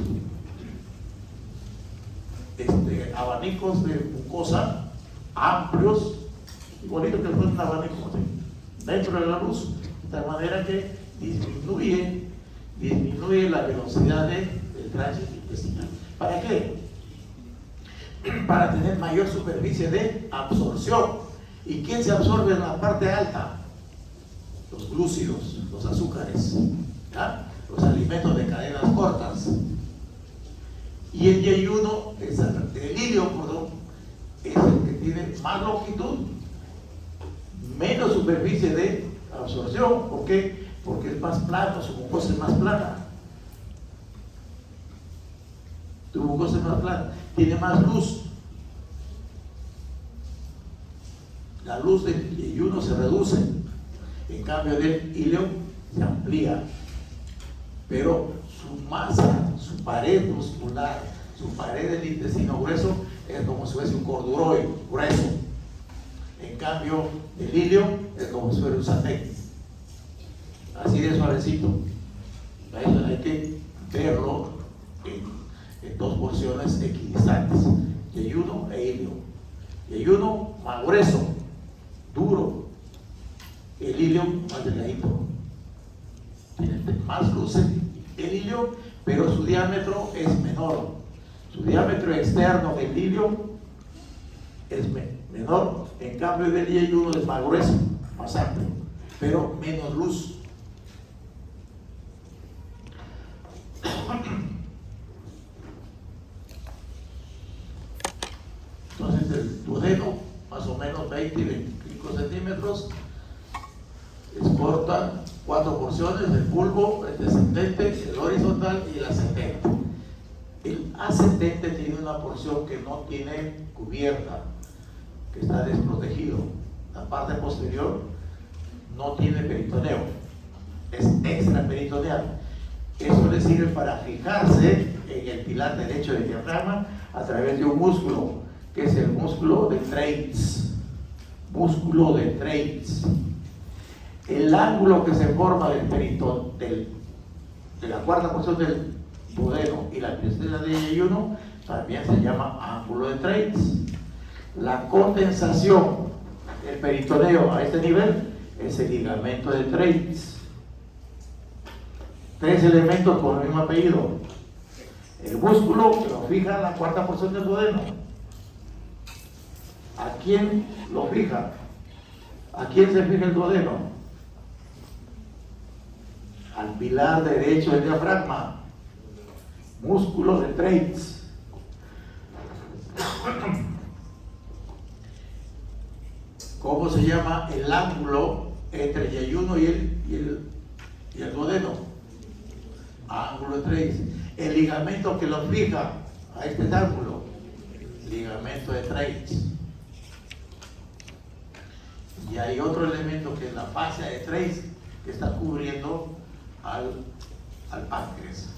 abanicos de mucosa amplios, igualito que fuera un abanico dentro de la luz, de tal manera que disminuye la velocidad del tránsito intestinal. ¿Para qué? para tener mayor superficie de absorción. ¿Y quién se absorbe en la parte alta? Los glúcidos, los azúcares, ¿ya? Los alimentos de cadenas cortas. Y el yeyuno, el ilium, perdón, es el que tiene más longitud, menos superficie de absorción. ¿Por qué? Porque es más plano, su mucosa es más plana. Tu mucosa es más plana, tiene más luz. La luz del yeyuno se reduce, en cambio del ilium se amplía. Pero su masa, su pared muscular, su pared del intestino grueso es como si fuese un corduroy grueso. En cambio, el ilium es como si fuera un satén. Así de suavecito. Eso hay que verlo en dos porciones equidistantes, yeyuno e ilium. Yeyuno más grueso, duro. El ilium más delgadito. Tiene más luz el ilium, pero su diámetro es menor. Su diámetro externo del ilium es menor, en cambio del yeyuno es más grueso, más amplio, pero menos luz. Entonces el duodeno, más o menos 20 y 25 centímetros, exporta 4 porciones: el bulbo, el descendente, el horizontal y el ascendente. El ascendente tiene una porción que no tiene cubierta, que está desprotegido. La parte posterior no tiene peritoneo, es extraperitoneal. Eso le sirve para fijarse en el pilar derecho del diafragma a través de un músculo, que es el músculo de Treitz. Músculo de Treitz. El ángulo que se forma del de la cuarta porción del duodeno y la tercera de yeyuno también se llama ángulo de Treitz. La condensación del peritoneo a este nivel es el ligamento de Treitz. 3 elementos con el mismo apellido. El músculo que lo fija en la cuarta porción del duodeno. ¿A quién lo fija? ¿A quién se fija el duodeno? Al pilar derecho del diafragma. Músculo de Treitz. ¿Cómo se llama el ángulo entre el yeyuno y el duodeno? Ángulo de Treitz. El ligamento que lo fija a este ángulo, ligamento de Treitz. Y hay otro elemento que es la fascia de Treitz, que está cubriendo al páncreas.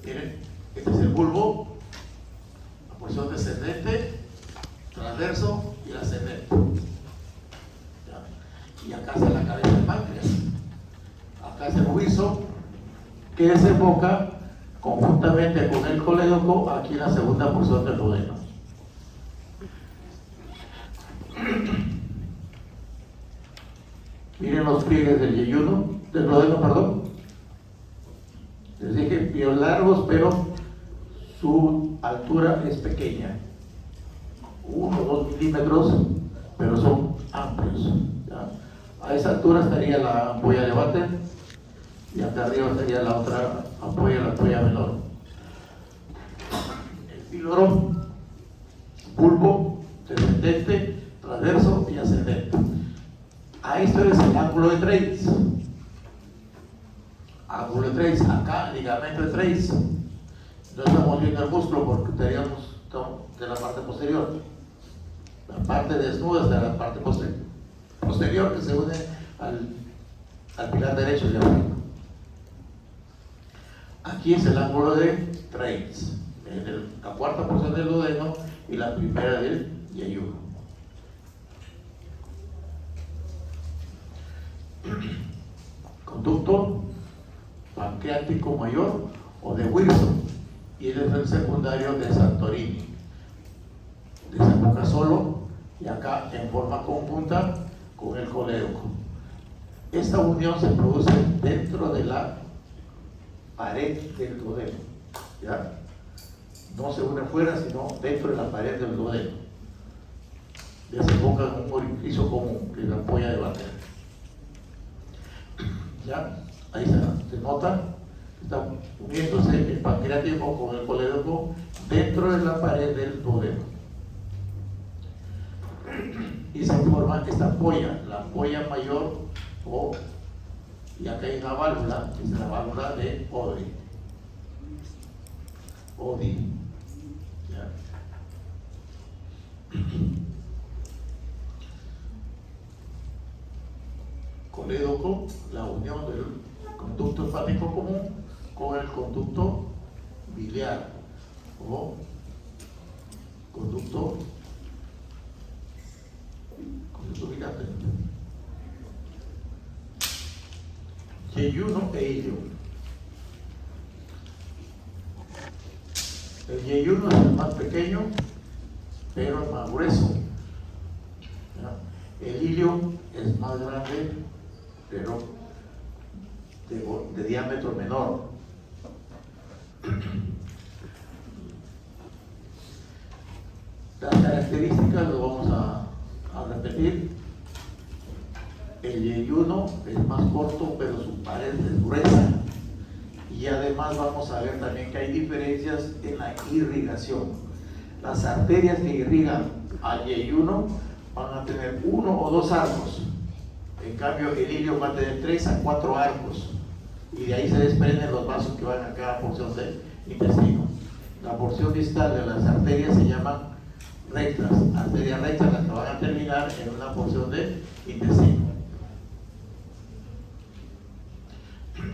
Miren, este es el bulbo, la porción descendente, transverso y el ascendente. Y acá está la cabeza del páncreas. Acá es el huizo que desemboca conjuntamente con el colédoco aquí en la segunda porción del duodeno. Miren los pliegues del yeyuno, del duodeno, perdón. Les dije bien largos, pero su altura es pequeña. 1 o 2 milímetros, pero son amplios. ¿Ya? A esa altura estaría la ampolla de váter y acá arriba estaría la otra ampolla, la ampolla menor. El píloro, bulbo, descendente, transverso y ascendente. A esto es el ángulo de Treitz. Ángulo de Treitz, acá ligamento de Treitz. No estamos viendo el músculo porque estaríamos de la parte posterior. La parte desnuda es de la parte posterior que se une al pilar derecho del diafragma. Aquí es el ángulo de Treitz, la cuarta porción del duodeno y la primera del yeyuno. Conducto pancreático mayor o de Wilson, y él es el secundario de Santorini. Desemboca solo y acá en forma conjunta con el colédoco. Esta unión se produce dentro de la pared del duodeno, ¿ya? No se une afuera, sino dentro de la pared del duodeno. Ya se enfoca en un orificio común, que es la ampolla de Barker. ¿Ya? Ahí se nota que está uniéndose el pancreático con el colédoco dentro de la pared del duodeno. Y se forma esta ampolla, la ampolla mayor, y acá hay una válvula, que es la válvula de Oddi. ¿Ya? Colédoco, la unión del conducto hepático común con el conducto biliar o conducto biliar. Yeyuno e ilio. El yeyuno es el más pequeño, pero es más grueso. ¿Ya? El ilio es más grande, pero de diámetro menor. Las características lo vamos a repetir. El yeyuno es más corto, pero su pared es gruesa. Y además vamos a ver también que hay diferencias en la irrigación. Las arterias que irrigan al yeyuno van a tener 1 o 2 arcos. En cambio, el ilio va a tener 3 a 4 arcos. Y de ahí se desprenden los vasos que van a cada porción del intestino. La porción distal de las arterias se llaman rectas. Arterias rectas las que van a terminar en una porción de intestino.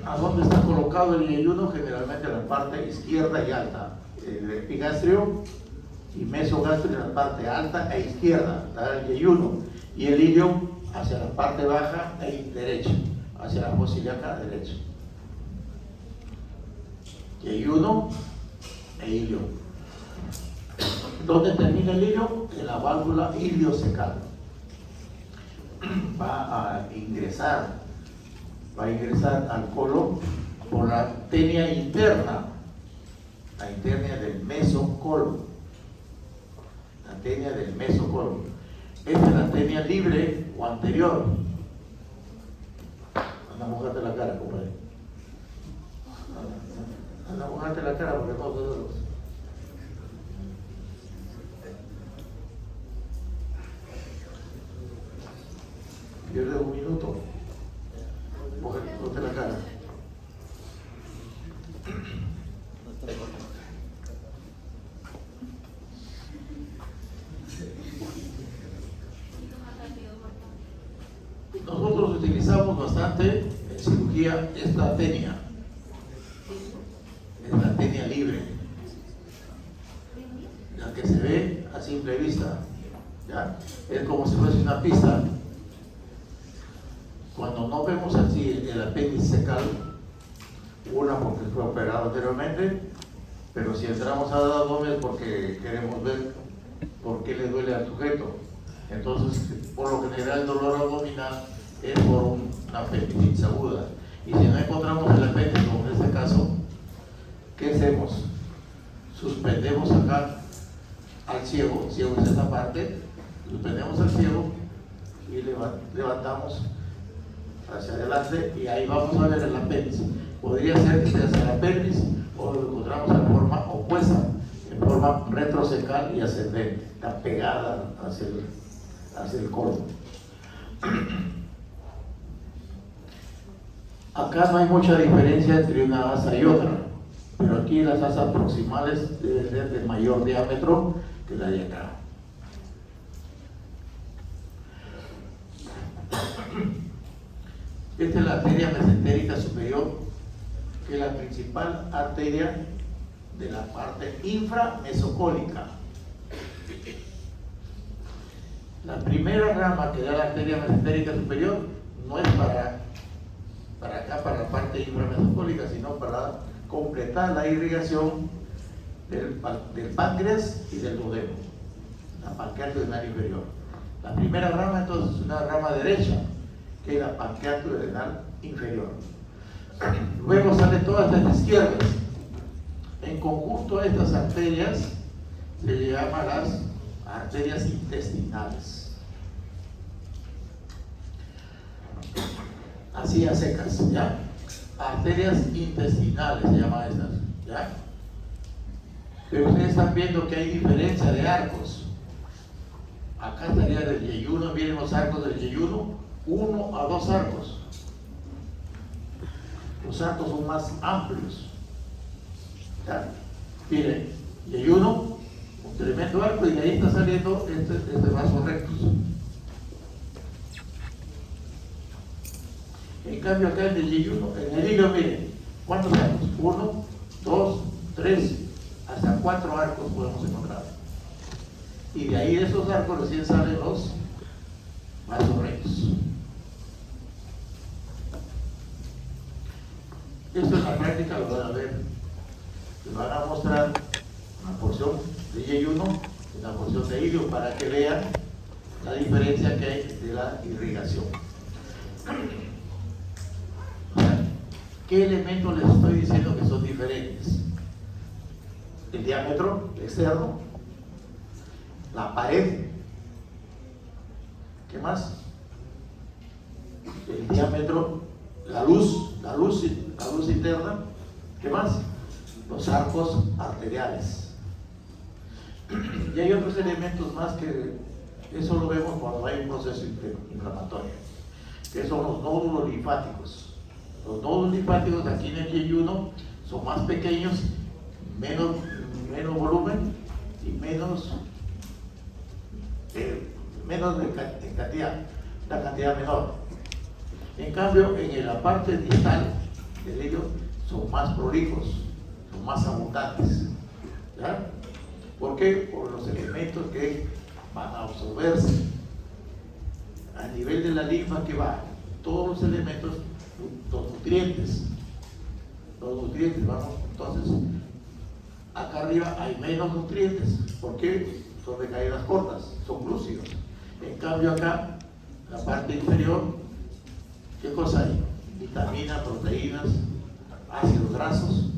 ¿A dónde está colocado el yeyuno? Generalmente en la parte izquierda y alta. El epigastrio y mesogastrio en la parte alta e izquierda, está el yeyuno. Y el ilio hacia la parte baja e derecha, hacia la fosa ilíaca derecha. Yeyuno e ilio. ¿Dónde termina el ilio? En la válvula iliocecal. Va a ingresar al colon por la tenia interna, la interna del mesocolon. La tenia del mesocolon. Esta es la tenia libre o anterior. Anda, mojate la cara, compadre. Anda, mojate la cara porque no te duele. Pierde un minuto. Mojate la cara. Nosotros utilizamos bastante en cirugía esta tenia. Es la tenia libre, la que se ve a simple vista, ¿ya? Es como si fuese una pista. Cuando no vemos así el apéndice cecal, una porque fue operado anteriormente, pero si entramos a abdomen es porque queremos ver por qué le duele al sujeto. Entonces, por lo general, el dolor abdominal es por una apendicitis aguda. Y si no encontramos el apéndice, como en este caso, ¿qué hacemos? Suspendemos acá al ciego, el ciego es esta parte, suspendemos al ciego y levantamos hacia adelante y ahí vamos a ver el apéndice. Podría ser que sea hacia el apéndice o lo encontramos en forma opuesta, en forma retrocecal y ascendente, está pegada hacia el colon. Acá no hay mucha diferencia entre una asa y otra, pero aquí las asas proximales deben ser de mayor diámetro que la de acá. Esta es la arteria mesentérica superior, que es la principal arteria de la parte inframesocólica. La primera rama que da la arteria mesentérica superior no es para acá, para la parte inframesocólica, sino para completar la irrigación del páncreas y del duodeno, la pancreatiodrenal inferior. La primera rama entonces es una rama derecha, que es la pancreatiodrenal inferior. Luego salen todas las izquierdas. En conjunto a estas arterias se le llama las arterias intestinales. Así a secas, ¿ya? Arterias intestinales se llaman estas, ¿ya? Pero ustedes están viendo que hay diferencia de arcos. Acá estaría del yeyuno, miren los arcos del yeyuno, 1 a 2 arcos. Los arcos son más amplios. ¿Ya? Miren, yeyuno, un tremendo arco, y de ahí está saliendo este vaso recto. En cambio acá en el yeyuno, en el hilo, miren, ¿cuántos arcos? 1, 2, 3, hasta 4 arcos podemos encontrar. Y de ahí de esos arcos recién salen los vasos rectos. Esto en la práctica lo van a ver. Les van a mostrar una porción de yeyuno y una porción de hilo para que vean la diferencia que hay de la irrigación. ¿Qué elementos les estoy diciendo que son diferentes? El diámetro externo, la pared, ¿qué más? El diámetro, la luz interna, ¿qué más? Los arcos arteriales. Y hay otros elementos más que eso lo vemos cuando hay un proceso inflamatorio, que son los nódulos linfáticos. Los nódulos linfáticos aquí en el yeyuno son más pequeños, menos volumen y menos de cantidad, la cantidad menor. En cambio, en la parte distal del hilo son más prolijos, son más abundantes. ¿Ya? ¿Por qué? Por los elementos que van a absorberse. A nivel de la linfa que va, todos los elementos, los nutrientes, vamos, entonces, acá arriba hay menos nutrientes. ¿Por qué? Son de caídas cortas, son glúcidos. En cambio acá, la parte inferior, ¿qué cosa hay? Vitaminas, proteínas, ácidos grasos.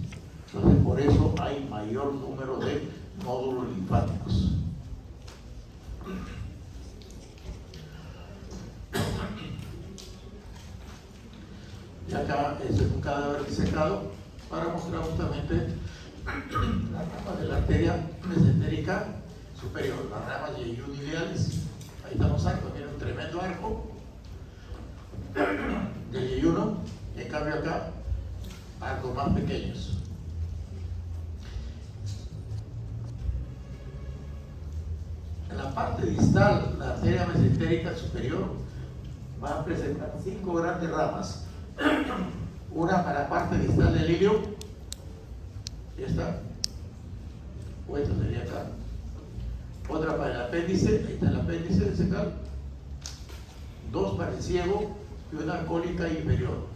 Entonces por eso hay mayor número de nódulos linfáticos. Y acá este es un cadáver disecado para mostrar justamente la rama de la arteria mesentérica superior, las ramas yeyuniliales. Ahí estamos arcos, miren, un tremendo arco de yeyuno, y en cambio acá arcos más pequeños. En la parte distal, la arteria mesentérica superior va a presentar 5 grandes ramas. Una para la parte distal del ilio, esta, o esta sería acá. Otra para el apéndice, ahí está el apéndice disecado. 2 para el ciego y una cólica inferior.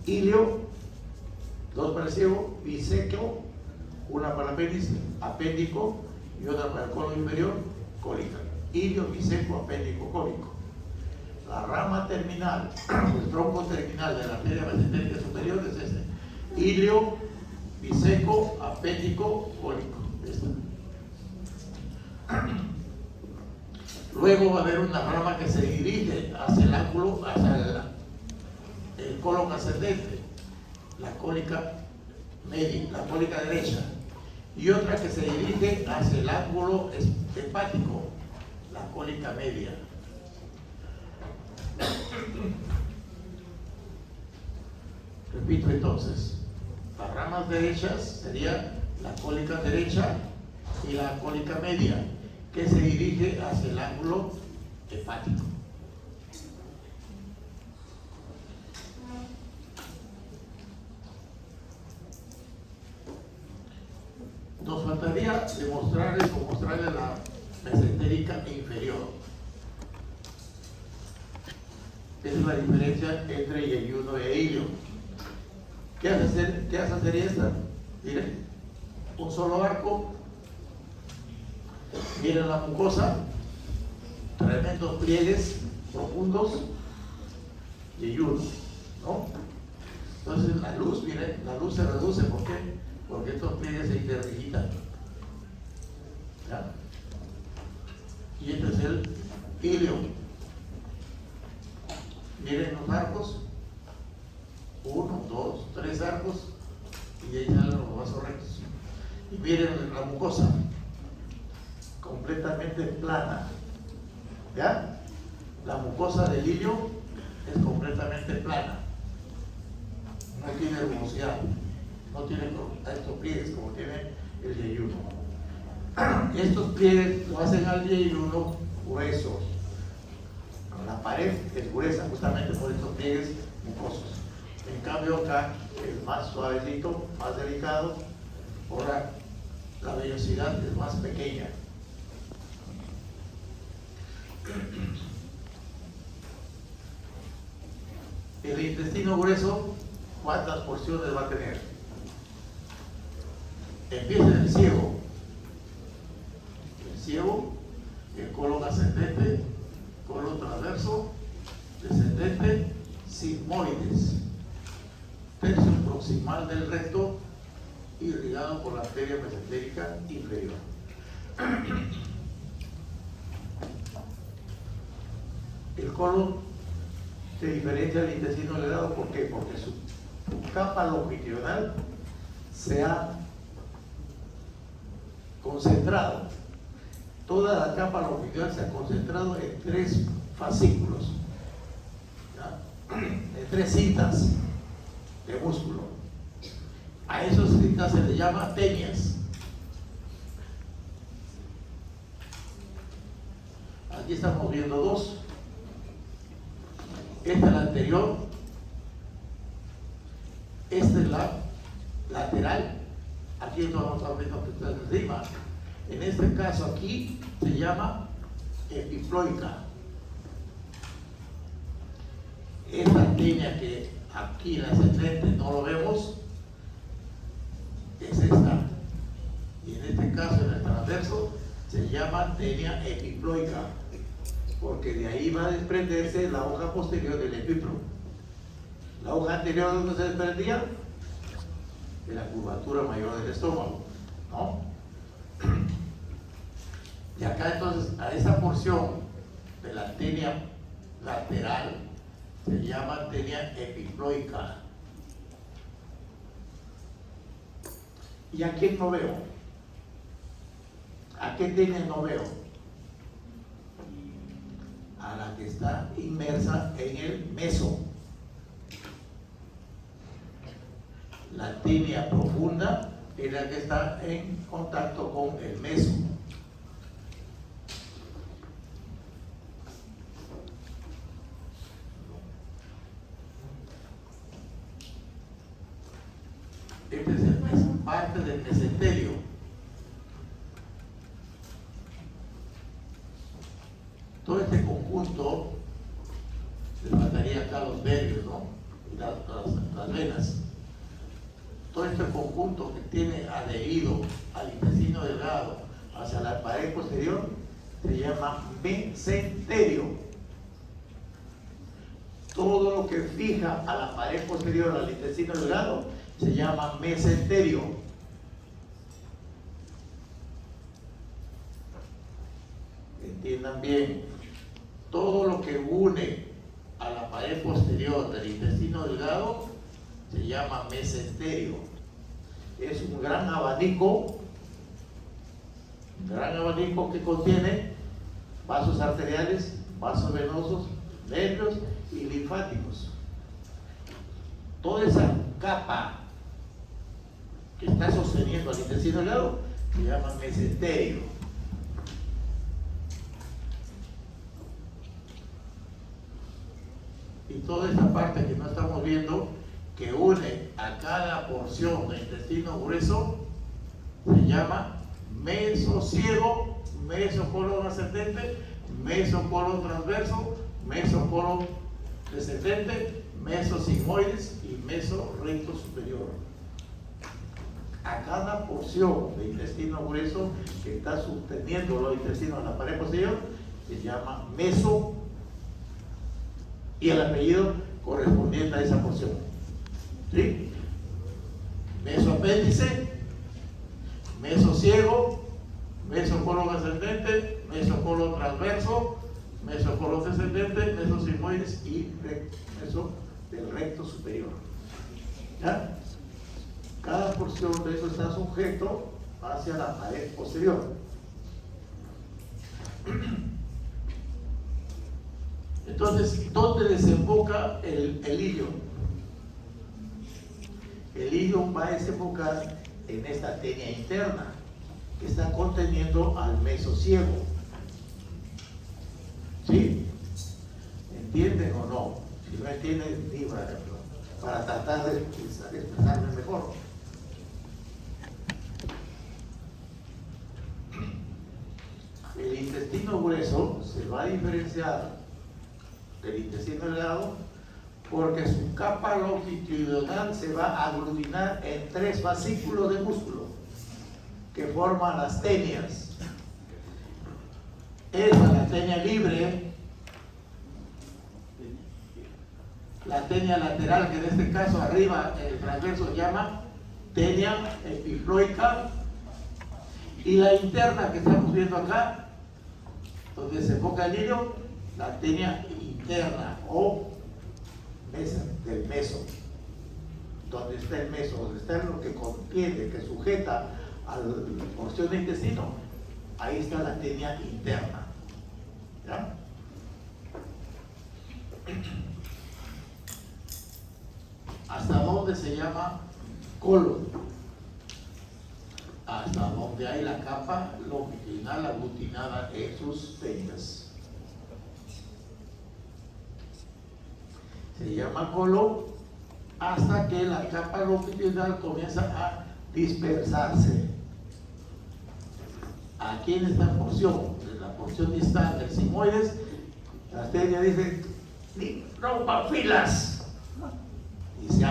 Ilio, 2 para el ciego, bisequio, una para el apéndice, apéndico, y otra para el colon inferior, cólica. Ilio, biseco, apéndico, cólico. La rama terminal, el tronco terminal de la arteria mesentérica superior es este: ilio, biseco, apéndico, cólico. Luego va a haber una rama que se dirige hacia el ángulo, hacia el colon ascendente, la cólica media, la cólica derecha, y otra que se dirige hacia el ángulo hepático, la cólica media. Repito entonces, las ramas derechas sería la cólica derecha y la cólica media, que se dirige hacia el ángulo hepático. Nos faltaría demostrarles o mostrarles la mesentérica inferior. Esa es la diferencia entre yeyuno e ilio. ¿Qué hace sería esta? Miren, un solo arco. Miren la mucosa, tremendos pliegues profundos, yeyuno, ¿no? Entonces la luz, miren, la luz se reduce. ¿Por qué? Porque estos pliegues se interdigitan. ¿Ya? Y este es el ilio. Miren los arcos. 1, 2, 3 arcos. Y ahí salen los vasos rectos. Y miren la mucosa. Completamente plana. ¿Ya? La mucosa del ilio es completamente plana. No tiene rugosidad. No tiene estos pliegues como tiene el yeyuno. Estos pliegues lo hacen al yeyuno gruesos. La pared es gruesa justamente por estos pliegues mucosos. En cambio acá es más suavecito, más delicado. Ahora la vellosidad es más pequeña. El intestino grueso, ¿cuántas porciones va a tener? Empieza en el ciego. El ciego, el colon ascendente, colon transverso, descendente, sigmoides. Tercio proximal del recto, irrigado por la arteria mesentérica inferior. El colon se diferencia del intestino delgado. ¿Por qué? Porque su capa longitudinal se ha concentrado. Toda la capa longitudinal se ha concentrado en 3 fascículos, ¿ya? En 3 cintas de músculo. A esas cintas se le llama tenias. Aquí estamos viendo 2. Esta es la anterior, esta es la lateral. Aquí vamos a ver lo que está encima. En este caso aquí se llama epiploica. Esta tenia que aquí en la ascendente no lo vemos es esta. Y en este caso en el transverso se llama tenia epiploica, porque de ahí va a desprenderse la hoja posterior del epiplo. La hoja anterior, ¿dónde se desprendía? De la curvatura mayor del estómago, ¿no? Y acá entonces a esa porción de la tenia lateral se llama tenia epiploica. ¿Y a quién no veo? ¿A qué tenia no veo? A la que está inmersa en el meso. La tenia profunda es la que está en contacto con el meso. Este es el meso, parte del mesenterio. Todo este conjunto, les faltaría acá los nervios, ¿no? Y las venas. Todo este conjunto que tiene adherido al intestino delgado hacia la pared posterior se llama mesenterio. Todo lo que fija a la pared posterior al intestino delgado se llama mesenterio. Entiendan bien, todo lo que une a la pared posterior del intestino delgado se llama mesenterio. Es un gran abanico que contiene vasos arteriales, vasos venosos, nervios y linfáticos. Toda esa capa que está sosteniendo al intestino delgado se llama mesenterio. Y toda esta parte que no estamos viendo, que une a cada porción del intestino grueso, se llama mesociego, mesocolon ascendente, mesocolon transverso, mesocolon descendente, mesosigmoides y mesorrecto superior. A cada porción del intestino grueso que está sosteniendo los intestinos en la pared posterior se llama meso, y el apellido correspondiente a esa porción. ¿Sí? Mesoapéndice, mesociego, mesocolon ascendente, mesocolon transverso, mesocolon descendente, mesosigmoides y meso del recto superior. ¿Ya? Cada porción de eso está sujeto hacia la pared posterior. Entonces, ¿dónde desemboca el hilio? El hilio va a desembocar en esta tenia interna que está conteniendo al mesociego. ¿Sí? ¿Entienden o no? Si no entienden, digan para tratar de expresarme mejor. El intestino grueso se va a diferenciar del intestino delgado porque su capa longitudinal se va a aglutinar en 3 fascículos de músculo que forman las tenias. Esa, la tenia libre, la tenia lateral, que en este caso arriba el transverso se llama tenia epifloica, y la interna que estamos viendo acá, donde se enfoca el hilo, la tenia interna o mesa del meso, donde está el meso, donde está lo que contiene, que sujeta a la porción de intestino, ahí está la tenia interna. ¿Ya? ¿Hasta dónde se llama colon? Hasta donde hay la capa longitudinal aglutinada en sus tenias. Se llama colon hasta que la capa longitudinal comienza a dispersarse. Aquí en esta porción, en la porción distal del sigmoides, las tenias dicen: rompa filas, y se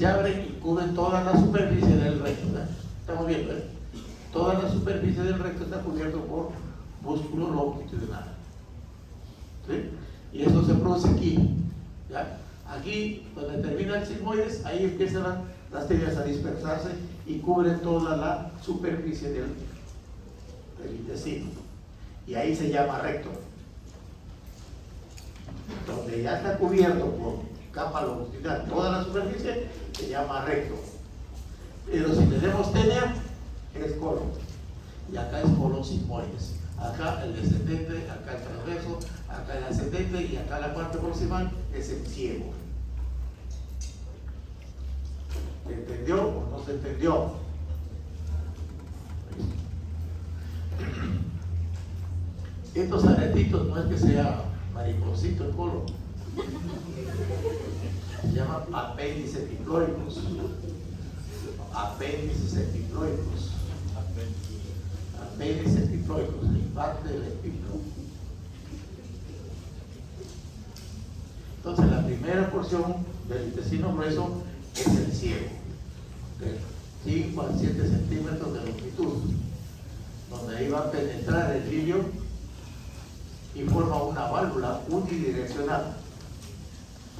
abren y cubren toda la superficie del recto. Estamos viendo, toda la superficie del recto está cubierto por músculo longitudinal. ¿Sí? Y eso se produce aquí. ¿Ya? Aquí, donde termina el sigmoides, ahí empiezan las tenias a dispersarse y cubren toda la superficie del intestino. Y ahí se llama recto. Donde ya está cubierto por capa longitudinal toda la superficie, se llama recto. Pero si tenemos tenia, es colon. Y acá es colon sigmoides. Acá el descendente, acá el transverso, acá el ascendente, y acá la parte proximal es el ciego. ¿Se entendió o no se entendió? Estos aretitos no es que sea mariposito el colon. Se llaman apéndices epiploicos. Apéndices epiploicos. Apéndices epiploicos, la parte del epiplo. Entonces, la primera porción del intestino grueso es el ciego, de 5 a 7 centímetros de longitud, donde ahí va a penetrar el hilio y forma una válvula unidireccional.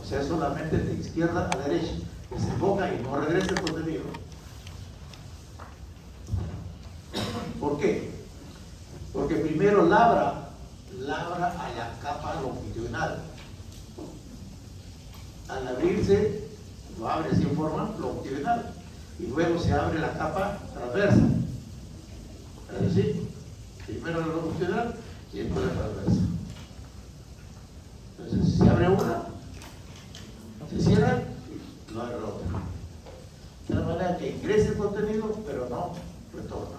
O sea, solamente de izquierda a derecha, que se enfoca y no regresa el contenido. ¿Por qué? Porque primero labra a la capa longitudinal. Al abrirse, lo abre así en forma longitudinal, y luego se abre la capa transversa. Es decir, primero la longitudinal y después la transversa. Entonces, se abre una, se cierra, y lo abre la otra. De tal manera que ingrese el contenido, pero no retorna.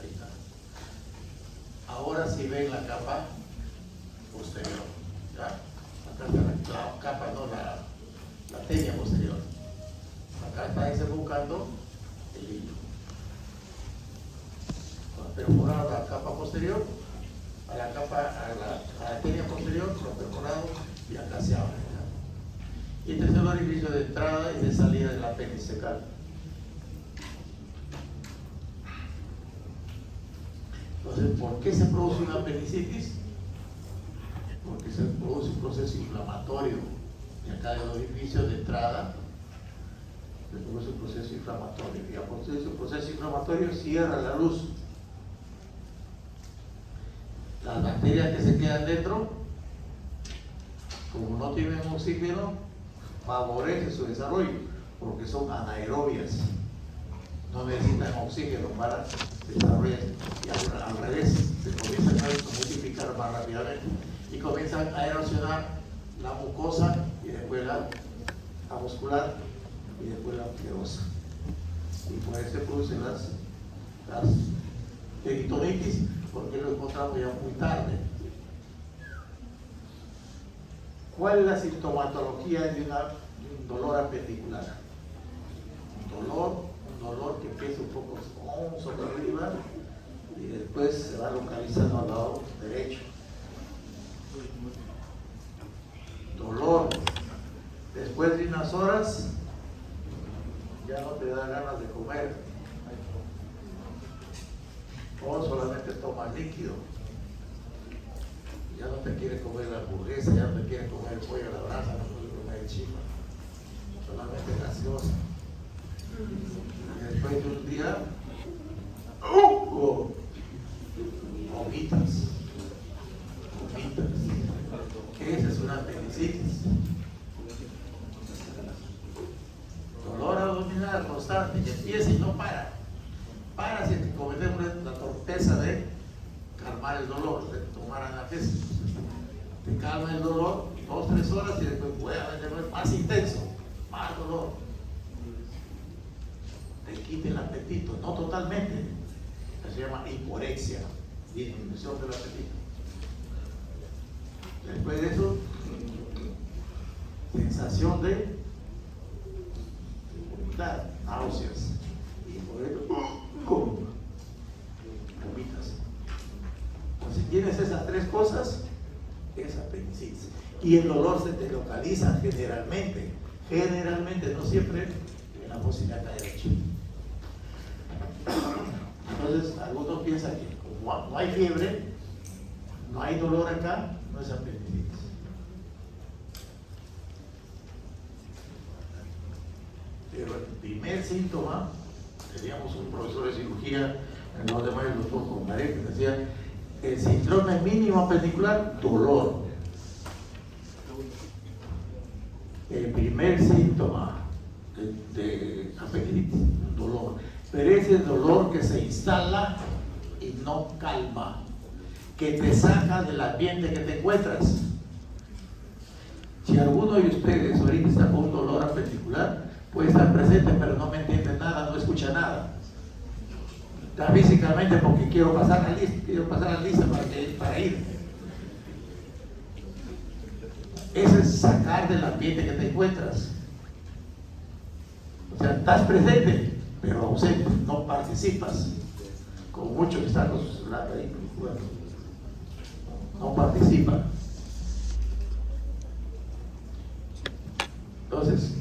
Ahí está. Ahora sí ven la capa posterior. ¿Ya? Acá está la capa, no la tenia posterior. Acá está desembocando el hilo. Perforado la capa posterior, a la tenia posterior, lo perforado, y acá se abre. ¿Ya? Y este es el orificio de entrada y de salida del apéndice fecal. Entonces, ¿por qué se produce una apendicitis? Porque se produce un proceso inflamatorio de acá del orificio de entrada, se produce un proceso inflamatorio, y al producirse un proceso inflamatorio cierra la luz. Las bacterias que se quedan dentro, como no tienen oxígeno, favorece su desarrollo, porque son anaerobias, no necesitan oxígeno para desarrollarse, y al revés, se comienzan a multiplicar más rápidamente y comienzan a erosionar la mucosa y después la muscular y después la asquerosa, y por eso se producen las peritonitis, porque lo encontramos ya muy tarde. ¿Cuál es la sintomatología de un dolor apendicular? Un dolor que empieza un poco sobre arriba y después se va localizando al lado derecho. Dolor. Después de unas horas ya no te da ganas de comer, o solamente tomas líquido, ya no te quieres comer la hamburguesa, ya no te quieres comer el pollo a la brasa, no puedes comer el chifa, solamente gaseosa. Y después de un día vomitas. Esa es una apendicitis. Dolor abdominal constante que empieza y no para. Para si cometemos la torpeza de calmar el dolor, de tomar analgésicos. Te calma el dolor 2-3 horas y después puede haber más intenso, más dolor. Te quita el apetito, no totalmente. Se llama hiporexia, disminución del apetito. Después de eso, sensación de vomitar, náuseas. Y por eso, vomitas. Entonces, si tienes esas tres cosas, es apendicitis. Y el dolor se te localiza generalmente, no siempre, en la fosilaca derecha. Entonces, algunos piensan que como no hay fiebre, no hay dolor acá, no es apendicitis. Pero el primer síntoma, teníamos un profesor de cirugía, en los demás el doctor Congaré, que decía, el síndrome mínimo apendicular, dolor. El primer síntoma de apendicitis, dolor. Pero ese dolor que se instala y no calma, que te saca del ambiente que te encuentras. Si alguno de ustedes ahorita está con un dolor apendicular, puede estar presente, pero no me entiende nada, no escucha nada. Está físicamente porque quiero pasar la lista para ir. Ese es sacar del ambiente que te encuentras. O sea, estás presente, pero ausente, no participas. Como muchos que están con su celular ahí, bueno, no participan. Entonces,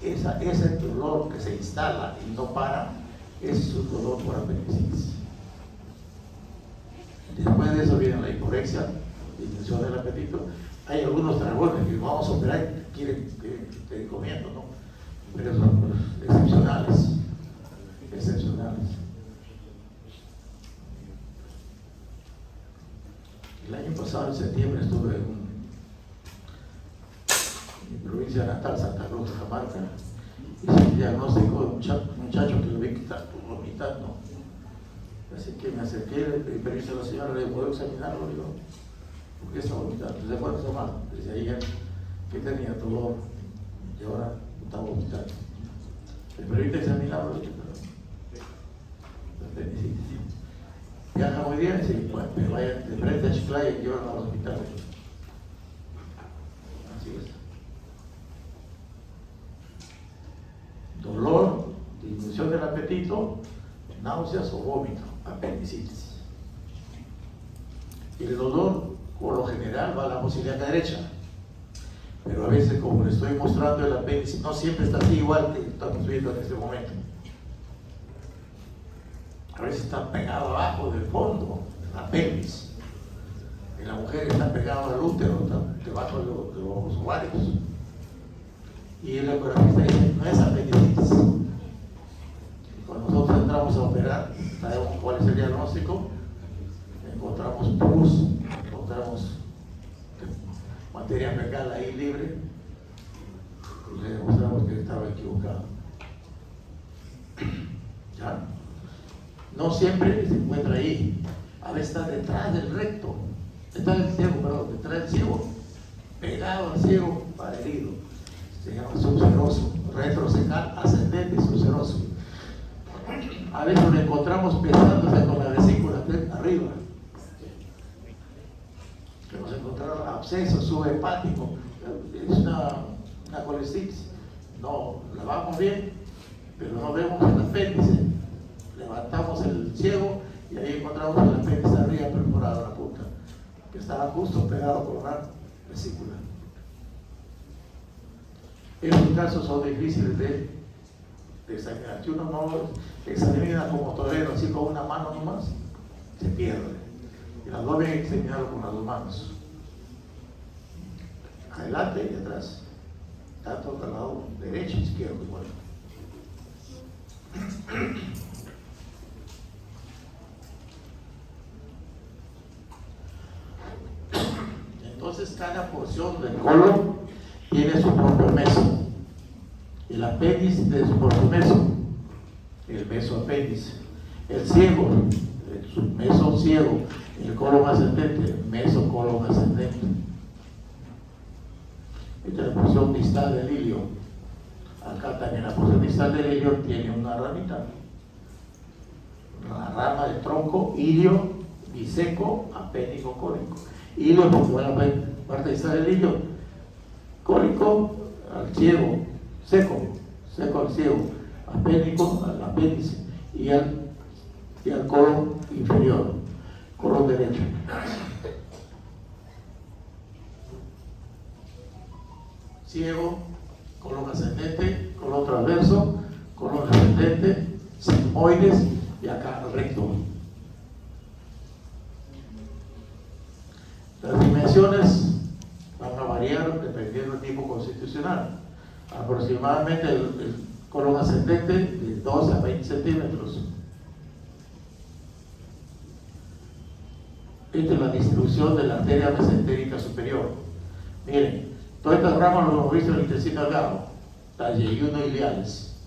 ese dolor que se instala y no para, es un dolor por apendicitis. Después de eso viene la hiporexia, disminución del apetito. Hay algunos dragones que vamos a operar y quieren que estén comiendo, ¿no? Pero son excepcionales. El año pasado, en septiembre, estuve en mi provincia natal, Santa Cruz, Cajamarca, y hice el diagnóstico de un muchacho que lo vi que está vomitando. Así que me acerqué, le pedí permiso a la señora, le digo, ¿puedo examinarlo? Digo, ¿por qué está vomitando? ¿Desde cuándo está mal? Desde ayer, que tenía dolor y ahora está vomitando. ¿Me permite examinarlo? Apendicitis. ¿Viaja muy bien? Sí, bueno, pero vaya de frente a Chiclaya y llevan al hospital. Así es. Dolor, disminución del apetito, náuseas o vómito, apendicitis. Y el dolor, por lo general, va a la fosilaca derecha. Pero a veces, como le estoy mostrando, el apéndice no siempre está así igual que estamos viendo en este momento. A veces está pegado abajo del fondo. pelvis. En la mujer está pegado al útero, está debajo de los ovarios. Y el ecografista dice, no es apendicitis. Cuando nosotros entramos a operar, sabemos cuál es el diagnóstico, encontramos pus, encontramos materia fecal ahí libre, y le demostramos que estaba equivocado. ¿Ya? No siempre se encuentra ahí, a veces está detrás del recto, detrás del ciego, pegado al ciego para herido. Se llama subseroso, retrocecal ascendente subseroso. A veces lo encontramos pesándose con la vesícula arriba. Que nos encontraron absceso subhepático, es una colestitis. No, la vamos bien, pero no vemos el apéndice. Levantamos el ciego y ahí encontramos el apéndice arriba perforado en la punta, que estaba justo pegado con una vesícula. Esos casos son difíciles de examinar. Si uno no examina como torero, así con una mano nomás, se pierde. Y el abdomen hay que examinarlo con las dos manos, adelante y atrás, tanto al lado derecho y izquierdo igual. Entonces cada porción del colon tiene su propio meso. El apéndice tiene su propio meso, el mesoapéndice. El ciego, su meso ciego. El colon ascendente, mesocolon ascendente. Esta es la porción distal del ilio. Acá también la porción distal del ilio tiene una ramita. La rama del tronco, ilio, biseco, apéndico, cólico. Ilio porque va a la parte distal del ilio. Cólico al ciego, seco al ciego. Apéndico al apéndice. Y al colon inferior. Colon derecho. Ciego, colon ascendente, colon transverso, colon ascendente, sigmoides y acá recto. Las dimensiones van a variar dependiendo del tipo constitucional. Aproximadamente el colon ascendente de 12 a 20 centímetros. Esta es la distribución de la arteria mesentérica superior. Miren, todas estas ramas lo hemos visto en el intestino delgado, talle 1 ileales.